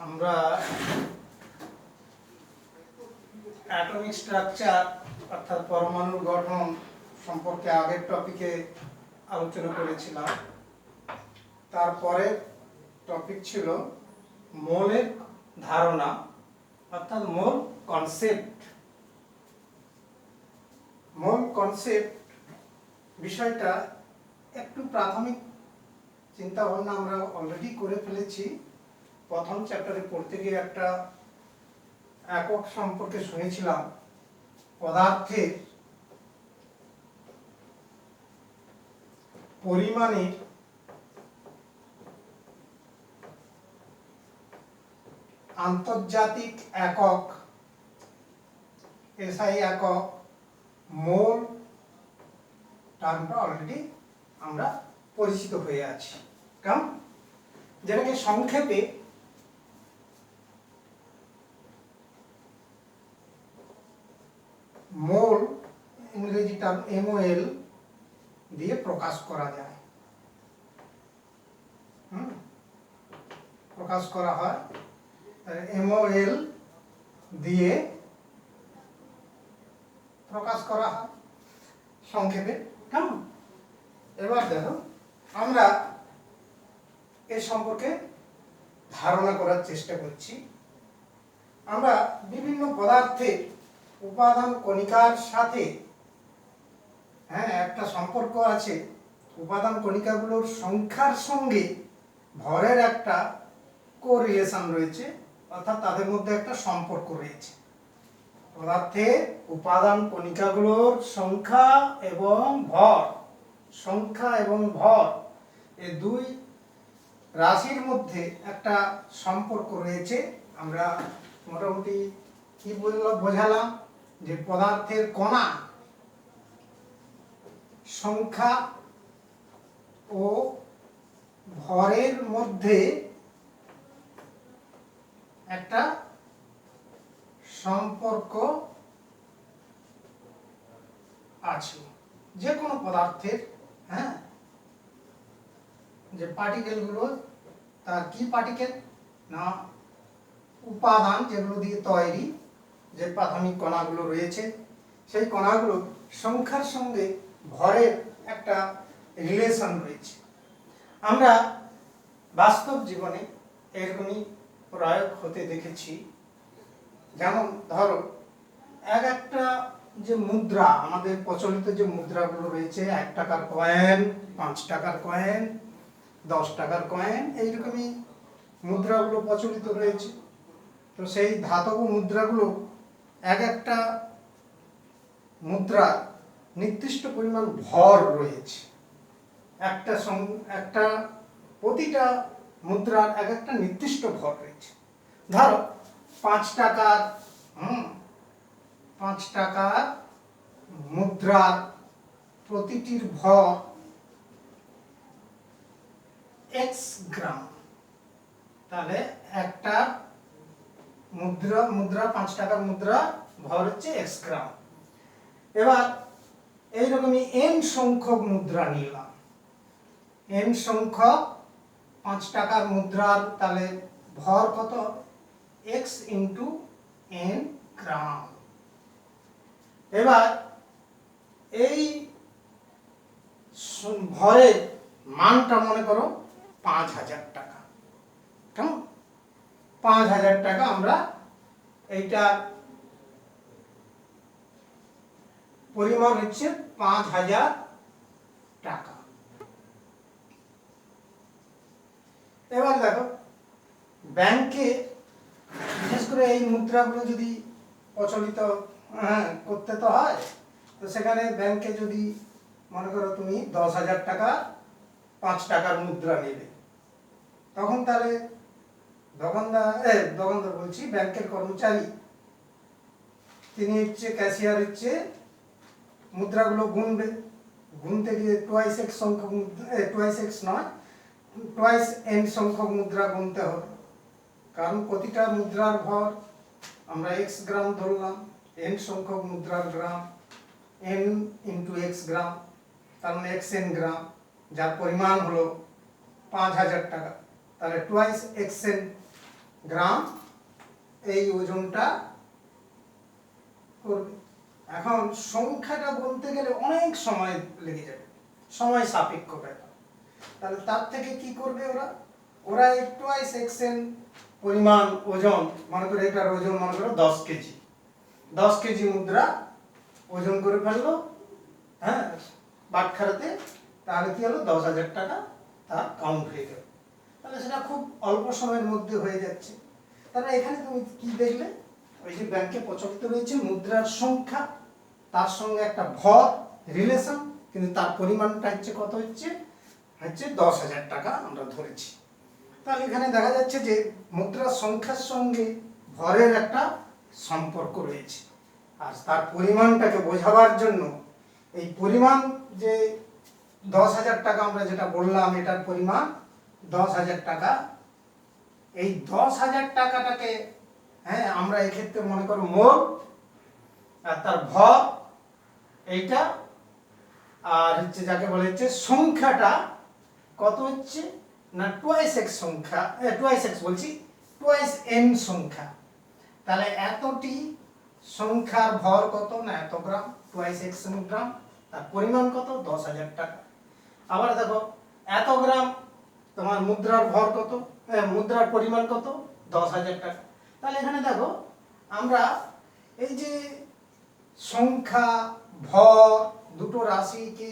আমরা atomic structure অর্থাৎ পরমাণুর গঠন সম্পর্কে আগের টপিকে আলোচনা করেছিলাম। তারপরে টপিক ছিল মোলের ধারণা অর্থাৎ মোল কনসেপ্ট। মোল কনসেপ্ট বিষয়টা একটু প্রাথমিক চিন্তা ভাবনা আমরা অলরেডি করে ফেলেছি। প্রথম চ্যাপ্টারে পড়তে গিয়ে একটা একক সম্পর্কে শুনেছিলাম, পদার্থের পরিমাণের আন্তর্জাতিক একক এসআই একক মোল টার্মটা অলরেডি আমরা পরিচিত হয়ে আছি। কারণ যেটাকে সংক্ষেপে মোল ইংরেজি টার্ম MOL দিয়ে প্রকাশ করা যায়, প্রকাশ করা হয় MOL দিয়ে প্রকাশ করা হয় সংক্ষেপে। কেমন? এবার দেখো আমরা এ সম্পর্কে ধারণা করার চেষ্টা করছি। আমরা বিভিন্ন পদার্থের উপাদান কণিকার সাথে একটা সম্পর্ক আছে। উপাদান কণিকাগুলোর সংখ্যার সঙ্গে ভরের একটা কোরিলেশন রয়েছে, অর্থাৎ তাদের মধ্যে একটা সম্পর্ক রয়েছে। পদার্থের উপাদান কণিকাগুলোর সংখ্যা এবং ভর এই দুই রাশির মধ্যে একটা সম্পর্ক রয়েছে। আমরা মোটামুটি কি বোঝালাম যে পদার্থের কণা সংখ্যা ও ভরের মধ্যে একটা সম্পর্ক আছে। যে কোনো পদার্থের যে পার্টিকেলগুলো, তার কি পার্টিকেল না উপাদান যেগুলো দিয়ে তৈরি, যে প্রাথমিক কণাগুলো রয়েছে, সেই কণাগুলো সংখ্যার সঙ্গে ভরের একটা রিলেশন রয়েছে। আমরা বাস্তব জীবনে এরকমই প্রয়োগ হতে দেখেছি। যেমন ধরো একটা যে মুদ্রা, আমাদের প্রচলিত যে মুদ্রাগুলো রয়েছে, 1 টাকার কয়েন, 5 টাকার কয়েন, 10 টাকার কয়েন, এইরকমই মুদ্রাগুলো প্রচলিত রয়েছে। তো সেই ধাতব মুদ্রাগুলো একটা মুদ্রা নির্দিষ্ট পরিমাণ ভর রয়েছে। একটা প্রতিটা মুদ্রার একটা নির্দিষ্ট ভর রয়েছে। ধরো 5 টাকার মুদ্রার প্রতিটির ভর x গ্রাম। তাহলে একটা মুদ্রা 5 টাকার মুদ্রা ভর হচ্ছে x গ্রাম। এবার এইরকমই n সংখ্যক মুদ্রা নিলাম, n সংখ্যক 5 টাকার মুদ্রার তাহলে ভর কত? x ইন্টু n গ্রাম। এবার এই ভরের মানটা মনে করো 5000 টাকা। কেমন? 5000 টাকা আমরা এইটা পরিমাণ হচ্ছে 5000 টাকা। এবার দেখো ব্যাংকে বিশেষ করে এই মুদ্রাগুলো যদি প্রচলিত করতে তো হয়, তো সেখানে ব্যাংকে যদি মনে করো তুমি 10,000 টাকা 5 টাকার মুদ্রা নেবে, তখন তাহলে দোকানদার বলছি ব্যাংকের কর্মচারী, তিনি হচ্ছে ক্যাশিয়ার, হচ্ছে মুদ্রাগুলো গুনবে। গুনতে গিয়ে টুয়াইস n সংখ্যক মুদ্রা গুনতে হবে। কারণ প্রতিটা মুদ্রার ভর আমরা x গ্রাম ধরলাম, n সংখ্যক মুদ্রার গ্রাম, n ইন্টু x গ্রাম, তার মানে xn গ্রাম, যার পরিমাণ হলো 5000 টাকা। তাহলে টুয়াইস xn গ্রাম এই ওজনটা করবে। এখন সংখ্যাটা বলতে গেলে অনেক সময় লেগে যাবে, সময় সাপেক্ষ ব্যাপার। তাহলে তার থেকে কি করবে ওরা, ওরা একটু সেকশন পরিমাণ ওজন, মনে করে এটার ওজন মনে করো 10 কেজি, 10 কেজি মুদ্রা ওজন করে ফেললো, হ্যাঁ, বাটখারাতে। তাহলে কি হলো, 10,000 টাকা তার কাউন্ট হয়ে গেল। তাহলে সেটা খুব অল্প সময়ের মধ্যে হয়ে যাচ্ছে। তাহলে এখানে তুমি কি দেখলে, ওই যে ব্যাংকে প্রচলিত রয়েছে মুদ্রার সংখ্যা, তার সঙ্গে একটা ভর রিলেশন, কিন্তু তার পরিমাণটা হচ্ছে কত, হচ্ছে 10,000 টাকা আমরা ধরেছি। তাহলে এখানে দেখা যাচ্ছে যে মুদ্রার সংখ্যার সঙ্গে ভরের একটা সম্পর্ক রয়েছে, আর তার পরিমাণটাকে বোঝাবার জন্য এই পরিমাণ যে 10,000 টাকা আমরা যেটা বললাম, এটার পরিমাণ 10,000 টাকা। এই 10,000 টাকাটাকে, হ্যাঁ, আমরা এক্ষেত্রে মনে করো মোল, আর তার ভর এইটা, আর হচ্ছে যাকে বলে হচ্ছে সংখ্যাটা কত হচ্ছে না টুয়াইস এক্স সংখ্যা, টুয়াইস এক্স বলছি, টুয়াইস এন সংখ্যা। তাহলে এতটি সংখ্যার ভর কত না এত গ্রাম, টুয়াইস এক্স গ্রাম, তার পরিমাণ কত 10,000 টাকা। আবার দেখো এত গ্রাম তোমার মুদ্রার ভর কত, মুদ্রার পরিমাণ কত 10,000 টাকা। তাহলে এখানে দেখো আমরা এই যে সংখ্যা ভর দুটো রাশিকে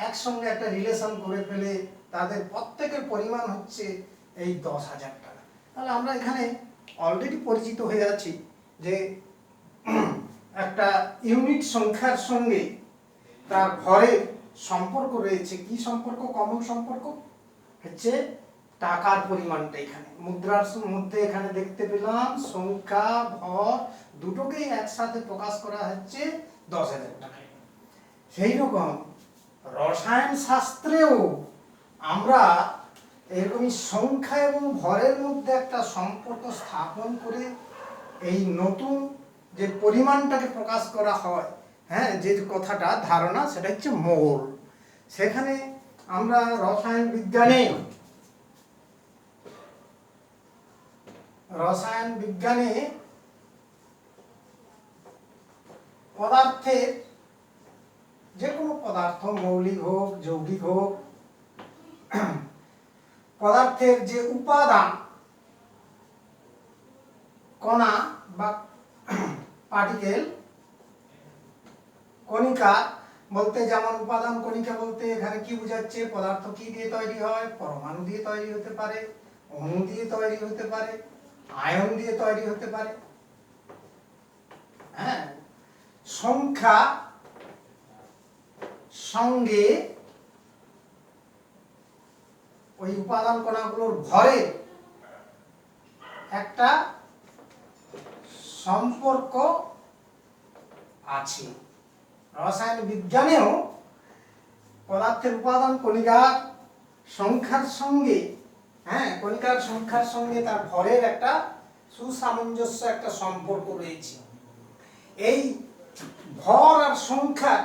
একসঙ্গে একটা রিলেশন করে ফেলে তাদের প্রত্যেকের পরিমাণ হচ্ছে এই 10,000 টাকা। তাহলে আমরা এখানে অলরেডি পরিচিত হয়ে আছি যে একটা ইউনিট সংখ্যার সঙ্গে তার ভরের সম্পর্ক রয়েছে। কি সম্পর্ক, কমন সম্পর্ক হচ্ছে টাকার পরিমাণটা। এখানে মুদ্রার মধ্যে এখানে দেখতে পেলাম সংখ্যা ভর দুটোকেই একসাথে প্রকাশ করা হচ্ছে 10,000 টাকায়। সেই রকম রসায়ন শাস্ত্রেও আমরা এরকমই সংখ্যা এবং ভরের মধ্যে একটা সম্পর্ক স্থাপন করে এই নতুন যে পরিমাণটাকে প্রকাশ করা হয়, হ্যাঁ, যে কথাটা ধারণা, সেটা হচ্ছে মোল। সেখানে আমরা রসায়ন বিজ্ঞানে পদার্থের, যে কোনো পদার্থ, মৌলিক হোক যৌগিক হোক, পদার্থের যে উপাদান কণা বা পার্টিকেল, কণিকা বলতে, যেমন উপাদান কণিকা বলতে এখানে কি বোঝাচ্ছে, পদার্থ কি দিয়ে তৈরি হয়, পরমাণু দিয়ে তৈরি হতে পারে, অণু দিয়ে তৈরি হতে পারে, আয়ন দিয়ে তৈরি হতে পারে। হ্যাঁ, সংখ্যা সঙ্গে ওই উপাদান কণাগুলোর ভরের একটা সম্পর্ক আছে। রসায়ন বিজ্ঞানেও পদার্থের উপাদান কণিকার সংখ্যার সঙ্গে, হ্যাঁ, কণিকার সংখ্যার সঙ্গে তার ভরের একটা সুসামঞ্জস্য, একটা সম্পর্ক রয়েছে। এই ভর আর সংখ্যার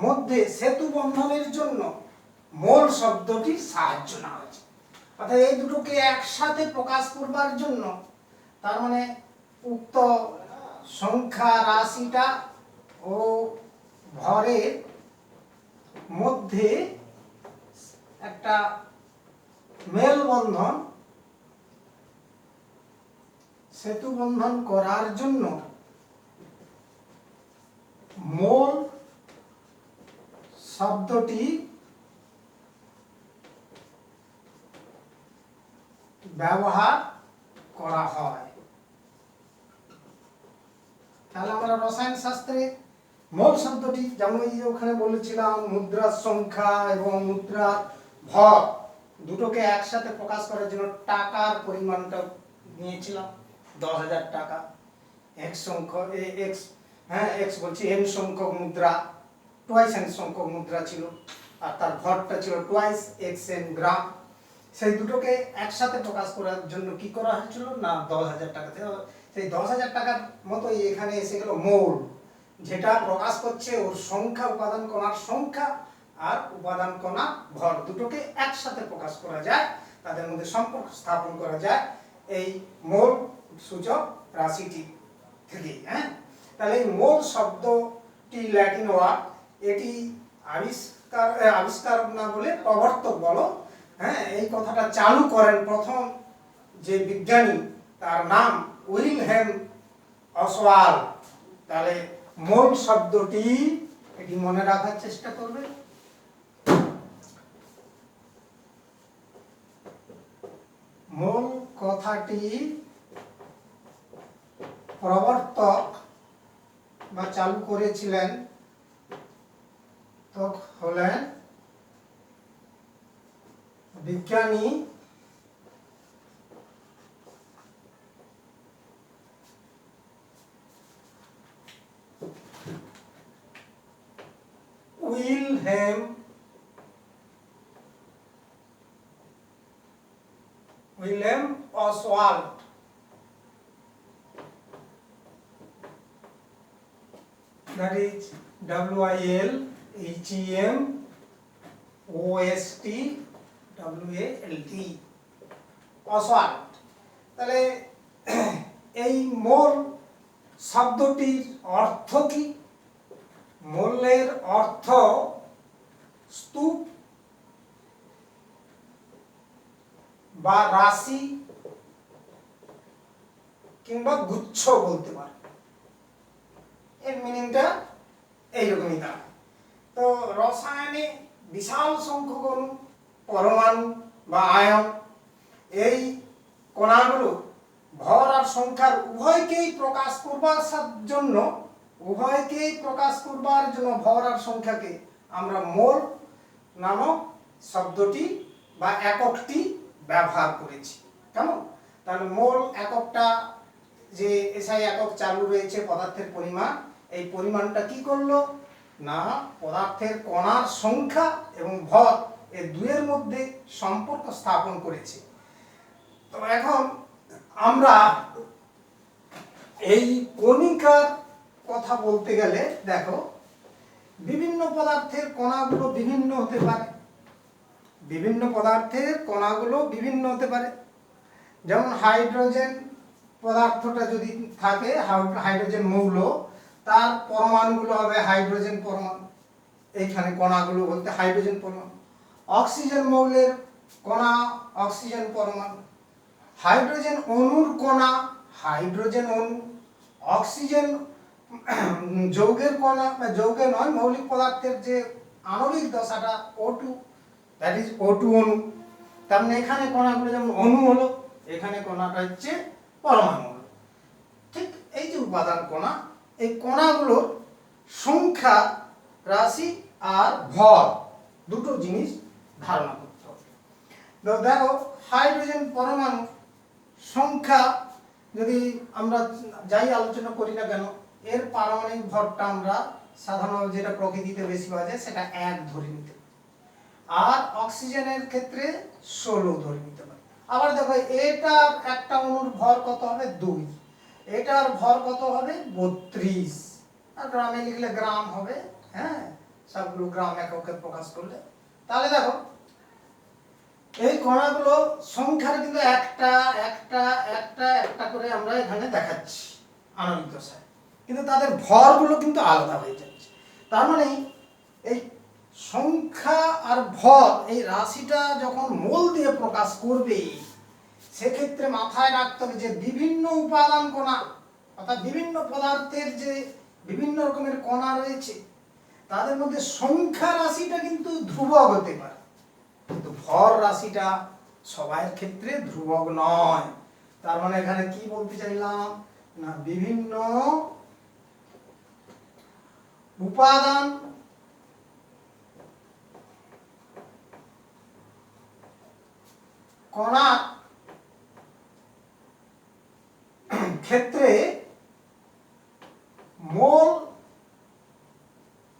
মধ্যে সেতু বন্ধনের জন্য মোল শব্দটির সাহায্য নেওয়া হয়েছে। অর্থাৎ এই দুটোকে একসাথে প্রকাশ করবার জন্য, তার মানে উক্ত সংখ্যা রাশিটা ও ভরের মধ্যে একটা মেলবন্ধন, সেতু বন্ধন করার জন্য মোল শব্দটি ব্যবহার করা হয়। তাহলে আমরা রসায়ন শাস্ত্রে মোল শব্দটি, যেমন এই যে ওখানে বলেছিলাম মুদ্রার সংখ্যা এবং মুদ্রার ভর দুটোকে একসাথে প্রকাশ করার জন্য টাকার পরিমাণটা নিয়েছিলাম 10,000 টাকা। এক্স সংখ্যক এক্স বলছি এন সংখ্যক মুদ্রা, টুয়াইস এন সংখ্যক মুদ্রা ছিল, আর তার ভরটা ছিল টুয়াইস এক্স এন গ্রাম। সেই দুটোকে একসাথে প্রকাশ করার জন্য কি করা হয়েছিল না 10,000 টাকা। সেই 10,000 টাকার মতোই এখানে এসে গেল মোল, যেটা প্রকাশ করছে ওর সংখ্যা, উপাদান কণার সংখ্যা আর উপাদান কণা ভর দুটোকে একসাথে প্রকাশ করা যায়, তাদের মধ্যে সম্পর্ক স্থাপন করা যায়। এই মোল সূচক রাশিটি থেকে। হ্যাঁ, তাহলে এই মোল শব্দটি ল্যাটিন ওয়ার্ড, এটি আবিষ্কারক না বলে প্রবর্তক বলো। হ্যাঁ, এই কথাটা চালু করেন প্রথম যে বিজ্ঞানী, তার নাম উইলহেম অসওয়াল্ড। তাহলে মোল শব্দটি এটি মনে রাখার চেষ্টা করবে। মোল কথাটি প্রবর্তক বা চালু করেছিলেন তো হলেন বিজ্ঞানী Wilhelm Oswald. that is WILHEMOSTWALD, Oswald. তাহলে এই মোল শব্দটির অর্থ কি? মোলের অর্থ স্তূপ বা রাশি কিংবা গুচ্ছ বলতে পারে। এর মিনিংটা এইরকমই দাঁড়ায়। তো রসায়নে বিশাল সংখ্যক অণু, পরমাণু বা আয়ন, এই কণাগুলো ভর আর সংখ্যার উভয়কেই প্রকাশ করবার জন্য ভর আর সংখ্যাকে আমরা মোল নামক শব্দটি বা এককটি ব্যবহার করেছি। কেমন? তাহলে মোল এককটা যে এসআই একক চালু রয়েছে পদার্থের পরিমাণ, এই পরিমাণটা কি করলো না পদার্থের কণার সংখ্যা এবং ভর এই দুয়ের মধ্যে সম্পর্ক স্থাপন করেছে। তো এখন আমরা এই কণিকার কথা বলতে গেলে দেখো, বিভিন্ন পদার্থের কণাগুলো বিভিন্ন হতে পারে। যেমন হাইড্রোজেন পদার্থটা যদি থাকে, হাইড্রোজেন মৌল, তার পরমাণুগুলো হবে হাইড্রোজেন পরমাণু, এইখানে কণাগুলো বলতে হাইড্রোজেন পরমাণু। অক্সিজেন মৌলের কণা অক্সিজেন পরমাণু, হাইড্রোজেন অণুর কণা হাইড্রোজেন অণু, অক্সিজেন যৌগের কণা বা যৌগে নয়, মৌলিক পদার্থের যে আণবিক দশাটা O2, দ্যাট ইজ O2 অণু। তার মানে এখানে কণাগুলো যেমন অণু হলো, এখানে কণাটা হচ্ছে পরমাণু হলো। ঠিক এই যে উপাদান কণা, এই কণাগুলোর সংখ্যা, রাশি আর ভর দুটো জিনিস ধারণা করতে হবে। তো দেখো, হাইড্রোজেন পরমাণু সংখ্যা যদি আমরা যাই আলোচনা করি না কেন, এর পারমাণবিক ভরটা আমরা সাধারণত যেটা প্রকৃতিতে বেশি পাওয়া যায় সেটা 1 ধরে নিতে পারি, আর অক্সিজেনের ক্ষেত্রে 16 ধরে নিতে পারি। আবার দেখো, এটার একটা অণুর ভর কত হবে 2, এটার ভর কত হবে 32, আর গ্রামে লিখলে গ্রাম হবে। হ্যাঁ, সবগুলো গ্রাম এককে প্রকাশ করলে। তাহলে দেখো, এই কণাগুলো সংখ্যার কিন্তু একটা একটা একটা একটা করে আমরা এখানে দেখাচ্ছি আণবিক দশায়, কিন্তু তাদের ভরগুলো কিন্তু আলাদা হয়ে যাচ্ছে। তার মানে এই সংখ্যা আর ভর, এই রাশিটা যখন মোল দিয়ে প্রকাশ করবে, সেক্ষেত্রে মাথায় রাখতে হবে যে বিভিন্ন উপাদান কণা, অর্থাৎ বিভিন্ন পদার্থের যে বিভিন্ন রকমের কণা রয়েছে, তাদের মধ্যে সংখ্যা রাশিটা কিন্তু ধ্রুবক হতে পারে, কিন্তু ভর রাশিটা সবার ক্ষেত্রে ধ্রুবক নয়। তার মানে এখানে কি বলতে চাইলাম না, বিভিন্ন উপাদান কণার ক্ষেত্রে মোল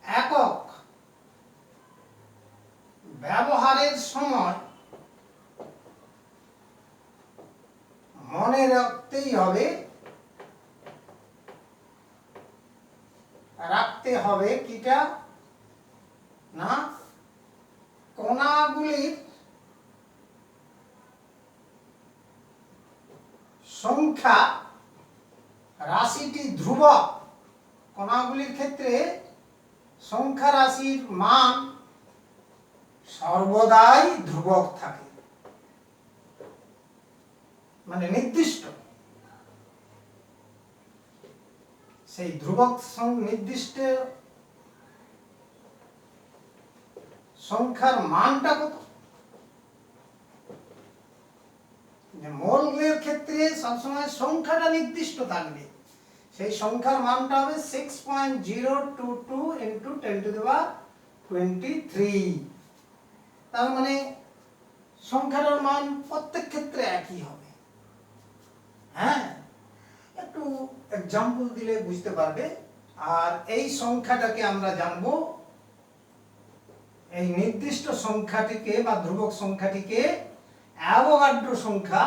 একক ব্যবহারের সময় মনে রাখতে হবে কিটা না, কণাগুলির সংখ্যা রাশিটি ধ্রুবক, কণাগুলির ক্ষেত্রে সংখ্যা রাশির মান সর্বদাই ধ্রুবক থাকে, মানে নির্দিষ্ট। সেই ধ্রুবক নির্দিষ্ট সংখ্যার মানটা কত? মৌলের ক্ষেত্রে সবসময় সংখ্যাটা নির্দিষ্ট থাকবে, সেই সংখ্যার মানটা হবে 6.022 ইন্টু 10⁻23। তার মানে সংখ্যাটার মান প্রত্যেক ক্ষেত্রে একই হবে। হ্যাঁ, একটু এক্সাম্পল দিলে বুঝতে পারবে। আর এই সংখ্যাটাকে আমরা জানবো, এই নির্দিষ্ট সংখ্যাটিকে বা ধ্রুবক সংখ্যাটিকে অ্যাভোগাড্রো সংখ্যা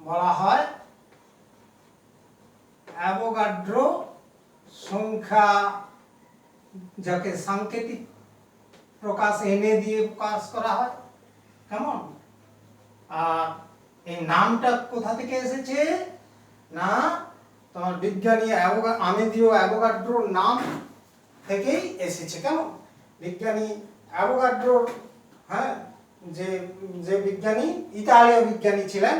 বলা হয়। অ্যাভোগাড্রো সংখ্যা, যাকে সাংকেতিক প্রকাশ এনে দিয়ে প্রকাশ করা হয়, কেমন? আর এই নামটা কোথা থেকে এসেছে না, তোমার বিজ্ঞানী আমেদিও অ্যাভোগাড্রোর নাম থেকেই এসেছে। কেমন? বিজ্ঞানী অ্যাভোগাড্রোর, হ্যাঁ, যে বিজ্ঞানী ইতালীয় বিজ্ঞানী ছিলেন,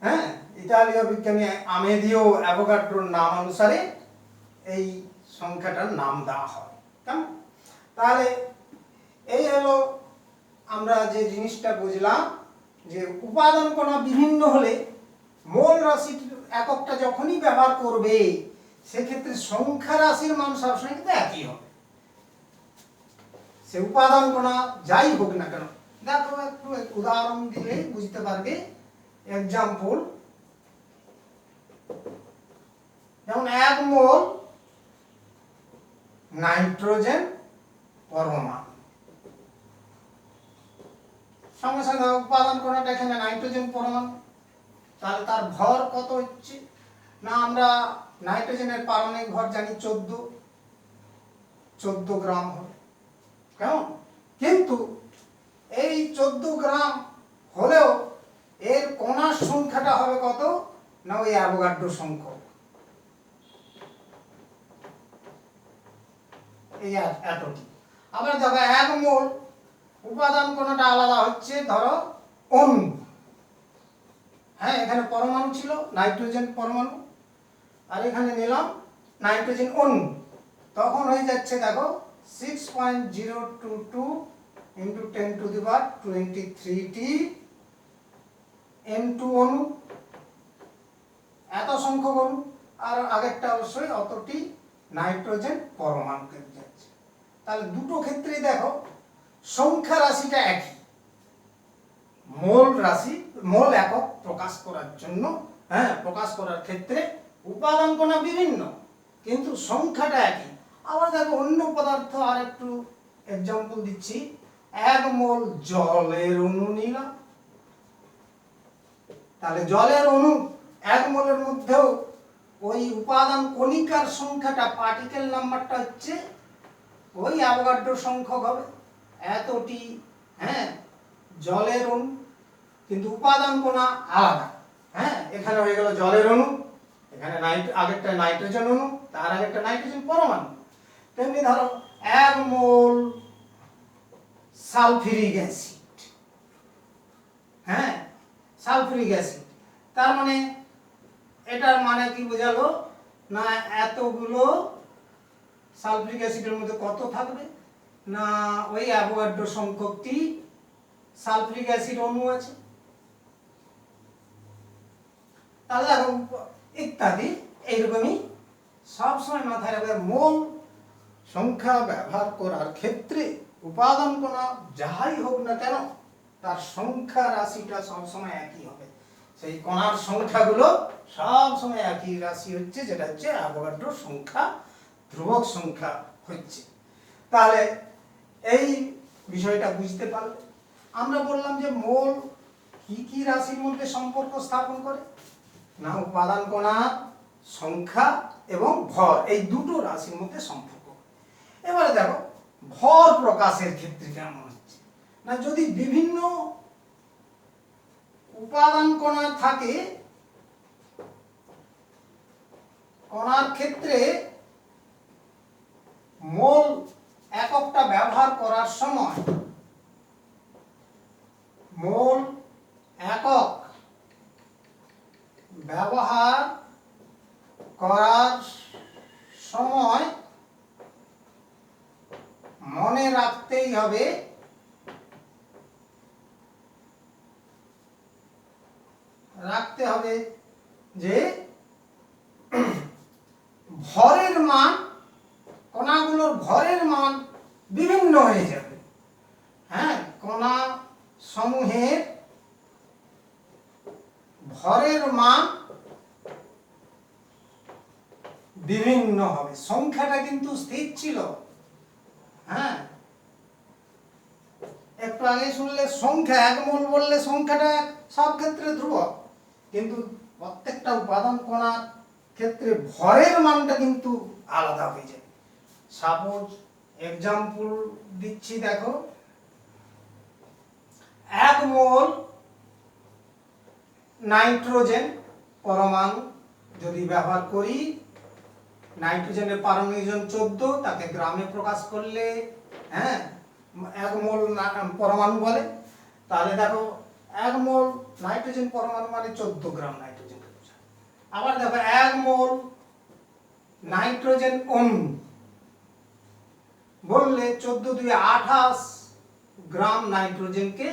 হ্যাঁ, ইতালীয় বিজ্ঞানী আমেদিও অ্যাভোগাড্রোর নাম অনুসারে এই সংখ্যাটার নাম দেওয়া হয়। কেমন? তাহলে এই হলো আমরা যে জিনিসটা বুঝলাম, যে উপাদান কণা বিভিন্ন হলে মোল রাশির এককটা যখনই ব্যবহার করবে, সেক্ষেত্রে সংখ্যা রাশির মান সবসময় কিন্তু একই হবে, সে উপাদান কণা যাই হোক না কেন। দেখো, একটু উদাহরণ দিলে বুঝতে পারবে। এক্সাম্পল, যেমন 1 মোল নাইট্রোজেন পরমাণু, সঙ্গে সঙ্গে উপাদান কণাটা এখানে নাইট্রোজেন পরমাণু, তাহলে তার ভর কত হচ্ছে না, আমরা নাইট্রোজেনের পারমাণবিক ভর জানি 14 গ্রাম হবে। কেমন? কিন্তু এই 14 গ্রাম হলেও এর কণার সংখ্যাটা হবে কত না, ওই অ্যাভোগাড্রো সংখ্যক, এই এতটি। আবার দেখো 1 মোল উপাদান কণাটা আলাদা হচ্ছে, ধরো অণু, হ্যাঁ, এখানে পরমাণু ছিল নাইট্রোজেন পরমাণু, আর এখানে নিলাম নাইট্রোজেন অণু, তখন হয়ে যাচ্ছে দেখো 6.022 ইন্টু 10⁻23 N2 অণু, এত সংখ্যক অণু, আর আগেরটা অবশ্যই অতটি নাইট্রোজেন পরমাণু যাচ্ছে। তাহলে দুটো ক্ষেত্রেই দেখো সংখ্যা রাশিটা একই, মোল রাশি, মোল একক প্রকাশ করার জন্য, হ্যাঁ, প্রকাশ করার ক্ষেত্রে উপাদান কণা বিভিন্ন, কিন্তু সংখ্যাটা একই। আবার দেখো অন্য পদার্থ, আর একটু এক্সাম্পল দিচ্ছি। 1 মোল জলের অণু নিলাম, তাহলে জলের অণু 1 মোলের মধ্যেও ওই উপাদান কণিকার সংখ্যাটা, পার্টিকেল নাম্বারটা হচ্ছে ওই অ্যাভোগাড্রো সংখ্যক হবে, এতটি, হ্যাঁ, জলের অণু, কিন্তু উপাদান কণা আলাদা। হ্যাঁ, এখানে হয়ে গেল জলের অণু, এখানে আগেরটা নাইট্রোজেন অণু, তার আগেরটা নাইট্রোজেন পরমাণু। তেমনি ধরো 1 মোল সালফিউরিক অ্যাসিড, হ্যাঁ, সালফিউরিক অ্যাসিড, তার মানে এটার মানে কি বোঝালো না, এতগুলো সালফিউরিক অ্যাসিডের মধ্যে কত থাকবে না, ওই অ্যাভোগাড্রো সংখ্যকটি সালফিউরিক অ্যাসিড অণু আছে। তাহলে ইত্যাদি এইরকমই সবসময় মাথায় রাখবে, মোল সংখ্যা ব্যবহার করার ক্ষেত্রে উপাদান কণা যাই হোক না কেন, তার সংখ্যা রাশিটা সবসময় একই হবে। সেই কণার সংখ্যাগুলো সবসময় একই রাশি হচ্ছে, যেটা হচ্ছে অ্যাভোগাড্রো সংখ্যা, ধ্রুবক সংখ্যা হচ্ছে। তাহলে এই বিষয়টা বুঝতে পারলে আমরা বললাম যে মোল কি কি রাশির মধ্যে সম্পর্ক স্থাপন করে না, উপাদান কণার সংখ্যা এবং ভর, এই দুটো রাশির মধ্যে সম্পর্ক। এবারে দেখো ভর প্রকাশের ক্ষেত্রে কেমন হচ্ছে না, যদি বিভিন্ন উপাদান কণা থাকে কণার ক্ষেত্রে মোল এককটা ব্যবহার করার সময় মোল একক ব্যবহার করার সময় মনে রাখতেই হবে যে ভরের মান, কণাগুলোর ভরের মান বিভিন্ন হয়ে যাবে। হ্যাঁ, কণা সমূহের ভরের মান বিভিন্ন হবে, সংখ্যাটা কিন্তু স্থির ছিল। হ্যাঁ, একটু আগে শুনলে সংখ্যা 1 মোল বললে সংখ্যাটা সব ক্ষেত্রে ধ্রুবক, কিন্তু প্রত্যেকটা উপাদান কণার ক্ষেত্রে ভরের মানটা কিন্তু আলাদা হয়ে যায়। সাপোজ এক্সাম্পল দিচ্ছি, দেখো 1 মোল নাইট্রোজেন পরমাণু যদি ব্যবহার করি, নাইট্রোজেনের পারমাণবিক ওজন 14, তাকে গ্রামে প্রকাশ করলে 1 মোল পরমাণু বলে। তাহলে দেখো 1 মোল নাইট্রোজেন পরমাণু মানে 14 গ্রাম নাইট্রোজেন। আবার দেখো 1 মোল নাইট্রোজেন অণু বললে 14 × 2 = 28 গ্রাম নাইট্রোজেনকে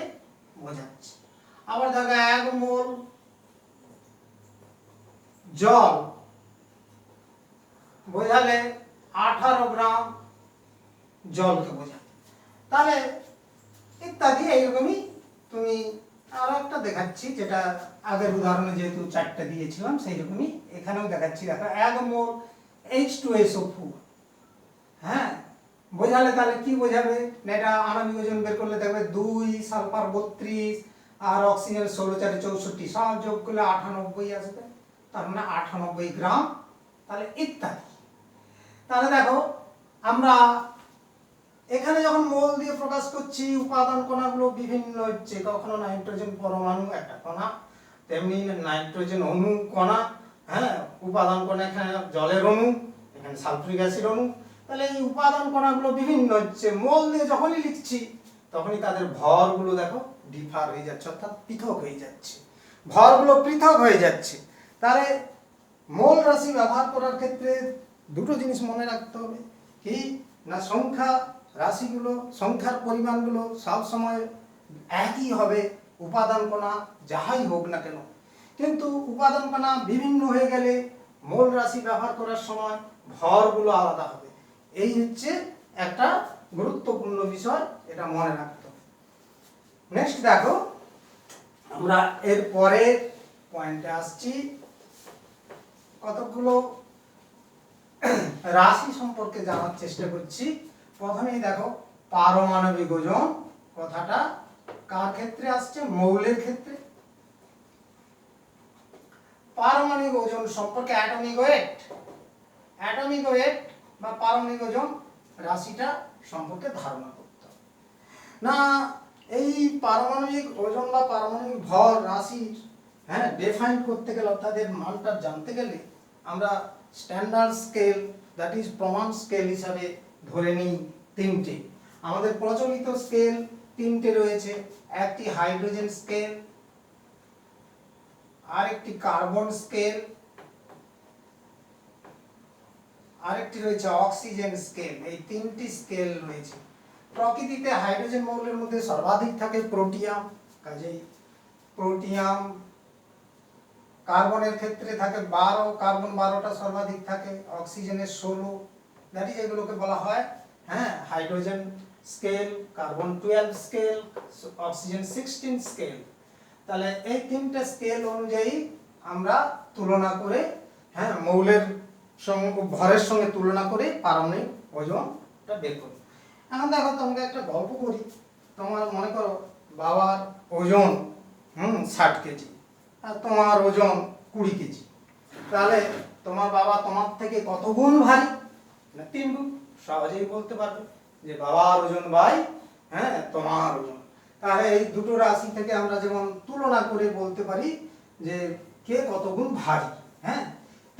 বোঝাচ্ছে। আবার দেখো 1 মোল জল বোঝালে 18 গ্রাম জলকে বোঝায়। তাহলে ইত্যাদি এইরকমই। তুমি আরো একটা দেখাচ্ছি, যেটা আগের উদাহরণে যেহেতু 4টা দিয়েছিলাম সেই রকমই এখানেও দেখাচ্ছি। দেখো 1 মোল H2SO4 হ্যাঁ বোঝালে তাহলে কি বোঝাবে না, এটা আণবিক ওজন বের করলে দেখবে 2, সালফার 32 আর অক্সিজেন 16, 4, 64 সব যোগ করলে 98 আসবে, তার মানে 98 গ্রাম। তাহলে ইত্যাদি। তাহলে দেখো আমরা এখানে যখন মোল দিয়ে প্রকাশ করছি, উপাদান কণাগুলো বিভিন্ন হচ্ছে, কখনো নাইট্রোজেন পরমাণু একটা কণা, তেমনি নাইট্রোজেন অণু কণা, হ্যাঁ উপাদান কণা এখানে জলের অণু, এখানে সালফিউরিক অ্যাসিড অণু। তাহলে এই উপাদান কণাগুলো বিভিন্ন হচ্ছে, মোল দিয়ে যখনই লিখছি তখনই তাদের ভরগুলো দেখো ডিফার হয়ে যাচ্ছে, অর্থাৎ পৃথক হয়ে যাচ্ছে, ভরগুলো পৃথক হয়ে যাচ্ছে। তাহলে মোল রাশি ব্যবহার করার ক্ষেত্রে দুটো জিনিস মনে রাখতে হবে, কি না সংখ্যা রাশিগুলো, সংখ্যার পরিমাণগুলো সব সময় একই হবে, উপাদান কণা যাহাই হোক না কেন। কিন্তু উপাদান কণা বিভিন্ন হয়ে গেলে মোল রাশি ব্যবহার করার সময় ভরগুলো আলাদা হবে। এই হচ্ছে একটা গুরুত্বপূর্ণ বিষয়, এটা মনে রাখতে হবে। নেক্সট দেখো, আমরা এর পরের পয়েন্টে আসছি। কতগুলো রাশি সম্পর্কে জানার চেষ্টা করছি। প্রথমেই দেখো পারমাণবিক ওজন কথাটা কার ক্ষেত্রে আসছে, মৌলের ক্ষেত্রে। পারমাণবিক ওজন সম্পর্কে অ্যাটমিক ওয়েট বা পারমাণবিক ওজন রাশিটা সম্পর্কে ধারণা করতে হবে। না এই পারমাণবিক ওজন বা পারমাণবিক ভর রাশির ডিফাইন করতে গেলে, অর্থাৎ এর মানটা জানতে গেলে আমরা স্ট্যান্ডার্ড স্কেল, দ্যাট ইজ প্রমাণ স্কেল হিসাবে ধরে নিই 3টে। আমাদের প্রচলিত স্কেল 3টে রয়েছে, একটি হাইড্রোজেন স্কেল, আরেকটি কার্বন স্কেল, আরেকটি রয়েছে অক্সিজেন স্কেল। এই 3টি স্কেল রয়েছে। প্রকৃতিতে হাইড্রোজেন মৌলের মধ্যে সর্বাধিক থাকে প্রোটিয়াম, কাজেই প্রোটিয়াম। কার্বনের ক্ষেত্রে থাকে 12, কার্বন 12টা সর্বাধিক থাকে, অক্সিজেনের 16, দ্যাট ইজ এগুলোকে বলা হয় hydrogen scale, carbon 12 scale, oxygen 16 scale. তাহলে এই 3টে স্কেল অনুযায়ী আমরা তুলনা করে মৌলের সঙ্গে ভরের সঙ্গে তুলনা করে পারমাণবিক ওজনটা বের করি। এখন দেখো তোমাকে একটা গল্প করি। তোমার মনে করো বাবার ওজন 60 কেজি আর তোমার ওজন 20 কেজি। তাহলে তোমার বাবা তোমার থেকে কত গুণ ভারী? না 3 গুণ। সহজেই বলতে পারবে যে বাবার ওজন বাই তোমার ওজন। তাহলে এই দুটো রাশি থেকে আমরা যেমন তুলনা করে বলতে পারি যে কে কত গুণ ভারী।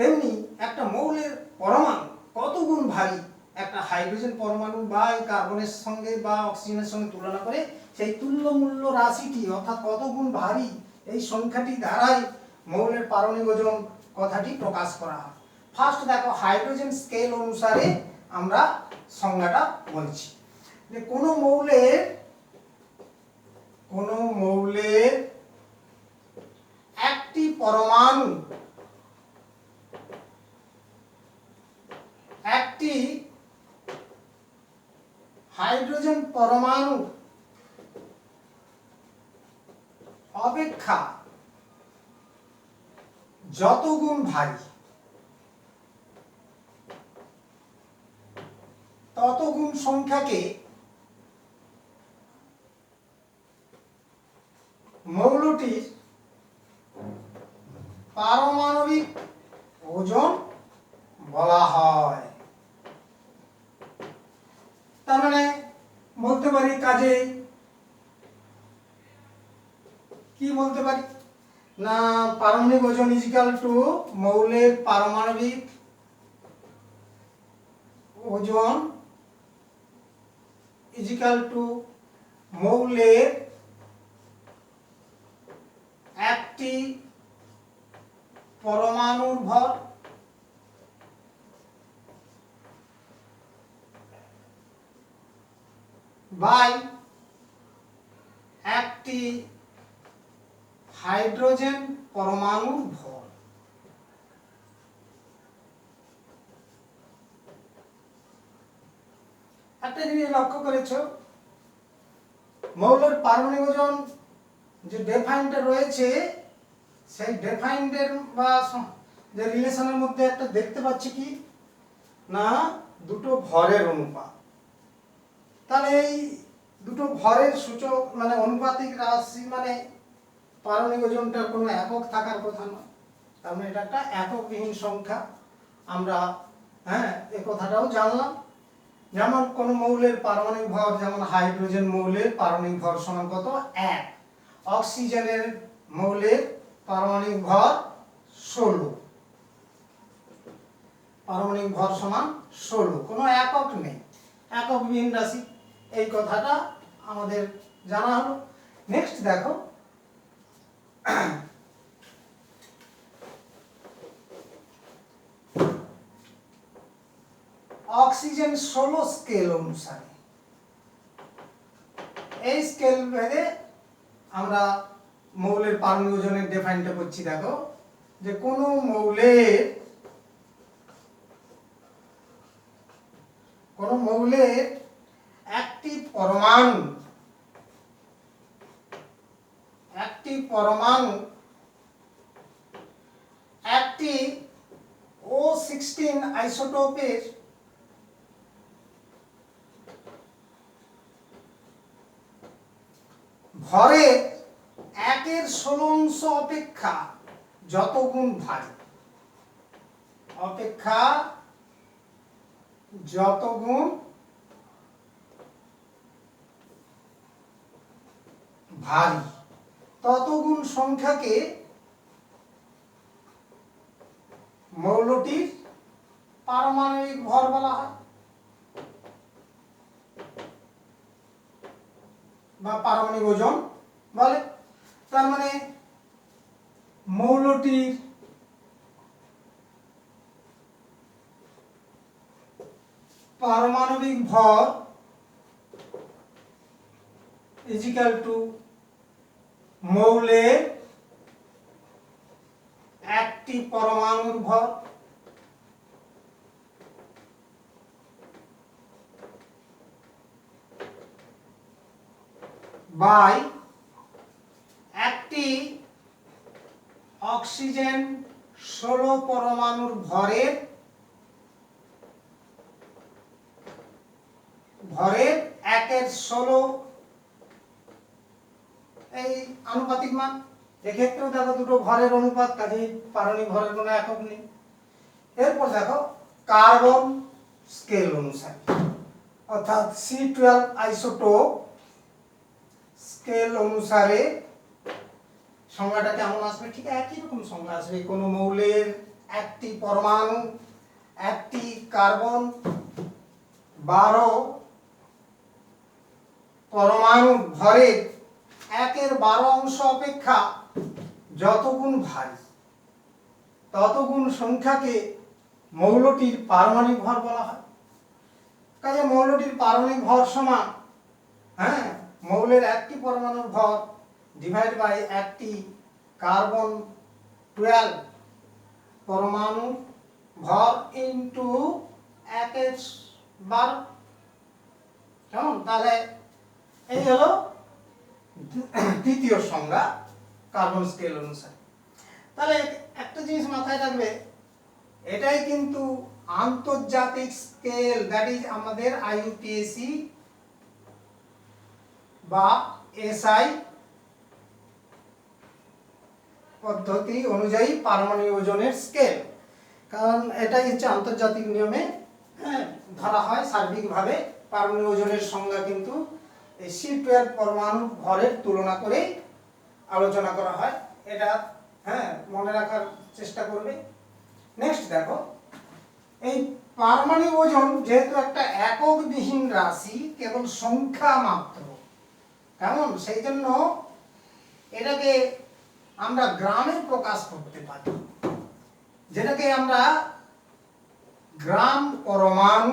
তেমনি একটা মৌলের পরমাণু কত গুণ ভারী একটা হাইড্রোজেন পরমাণু বা এই কার্বনের সঙ্গে বা অক্সিজেনের সঙ্গে তুলনা করে সেই তুল্যমূল্য রাশিটি অর্থাৎ কত গুণ ভারী এই সংখ্যাটি দ্বারাই মৌলের পারমাণবিক ওজন কথাটি প্রকাশ করা হয়। ফার্স্ট দেখো হাইড্রোজেন স্কেল অনুসারে আমরা সংজ্ঞাটা বলছি যে কোনো মৌলের একটি পরমাণু একটি হাইড্রোজেন পরমাণু অপেক্ষা যত গুণ ভারী তত গুণ সংখ্যাকে মৌলটির পারমাণবিক ওজন বলা হয়। তার মানে বলতে পারি কাজে কি বলতে পারি না পারমাণবিক ওজন ইজিক্যাল টু মৌলের পারমাণবিক ওজন ইজিক্যাল টু মৌলের একটি পরমাণুর ভর বাই একটি হাইড্রোজেন পরমাণুর ভর। একটা জিনিস লক্ষ্য করেছো মৌলের পারমাণবিক ওজন যে ডেফাইনটা রয়েছে সেই ডেফাইন্ডের বা যে রিলেশনের মধ্যে একটা দেখতে পাচ্ছি কি না দুটো ভরের অনুপাত। তাহলে এই দুটো ভরের সূচক মানে অনুপাতিক রাশি মানে পারমাণবিক ওজনটার কোনো একক থাকার কথা নয়, তার মানে এটা একটা এককবিহীন সংখ্যা। আমরা এই কথাটাও জানলাম। যেমন কোন মৌলের পারমাণবিক ভর যেমন হাইড্রোজেন মৌলের পারমাণবিক ভর সমান কত 1, অক্সিজেনের মৌলের পারমাণবিক ভর 16, পারমাণবিক ভর সমান 16, কোনো একক নেই, এককবিহীন রাশি। এই কথাটা আমাদের জানা হলো। নেক্সট দেখো অক্সিজেন 16 স্কেল অনুসারে এই স্কেল ভেদে আমরা মৌলের পারমাণবিক ওজনের ডিফাইনটা করছি। দেখো যে কোনো মৌলের একটি পরমাণু একটি O16 আইসোটোপের ভরের 1/16 অপেক্ষা যত গুণ ভারী, যত গুণ ভারী তত গুণ সংখ্যাকে মৌলটির পারমাণবিক ভর বলা হয় বা পারমাণবিক ওজন বলে। তার মানে মৌলটির পারমাণবিক ভর ইজিক্যাল টু মৌলের একটি পরমাণুর ভর বাই একটি অক্সিজেন 16 পরমাণুর ভরের 1/16 এই আনুপাতিক মান। এক্ষেত্রেও দেখো দুটো ভরের অনুপাত, কাজেই পারমাণবিক ভরের কোনো একক নেই। এরপর দেখো কার্বন স্কেল অনুসারে অর্থাৎ C12 আইসোটোপ স্কেল অনুসারে সংজ্ঞাটা কেমন আসবে? ঠিক একই রকম সংজ্ঞা আসবে। কোনো মৌলের একটি পরমাণু, একটি কার্বন 12 পরমাণু ভরের 1/12 অপেক্ষা যত গুণ ভারী তত গুণ সংখ্যাকে মৌলটির পারমাণবিক ভর বলা হয়। কাজে মৌলটির পারমাণবিক ভর সমান মৌলের একটি পরমাণুর ভর ডিভাইড বাই একটি কার্বন 12 পরমাণু ভর ইন্টু 1/12। কেমন? তাহলে এই হলো দ্বিতীয় সংজ্ঞা কার্বন স্কেল অনুসারে। তাহলে একটা জিনিস মাথায় রাখবে, এটাই কিন্তু আন্তর্জাতিক স্কেল, দ্যাট ইজ আমাদের IUPAC বা SI পদ্ধতি অনুযায়ী পারমাণবিক ওজনের স্কেল। কারণ এটাই হচ্ছে আন্তর্জাতিক নিয়মে ধরা হয় সার্বিকভাবে। পারমাণবিক ওজনের সংজ্ঞা কিন্তু এই C12 পরমাণু ভরের তুলনা করে আলোচনা করা হয়। এটা মনে রাখার চেষ্টা করবে। নেক্সট দেখো, এই পারমাণবিক ওজন যেহেতু একটা এককবিহীন রাশি, কেবল সংখ্যা মাত্র, কেমন, সেই জন্য এটাকে আমরা গ্রামে প্রকাশ করতে পারি, যেটাকে আমরা গ্রাম পরমাণু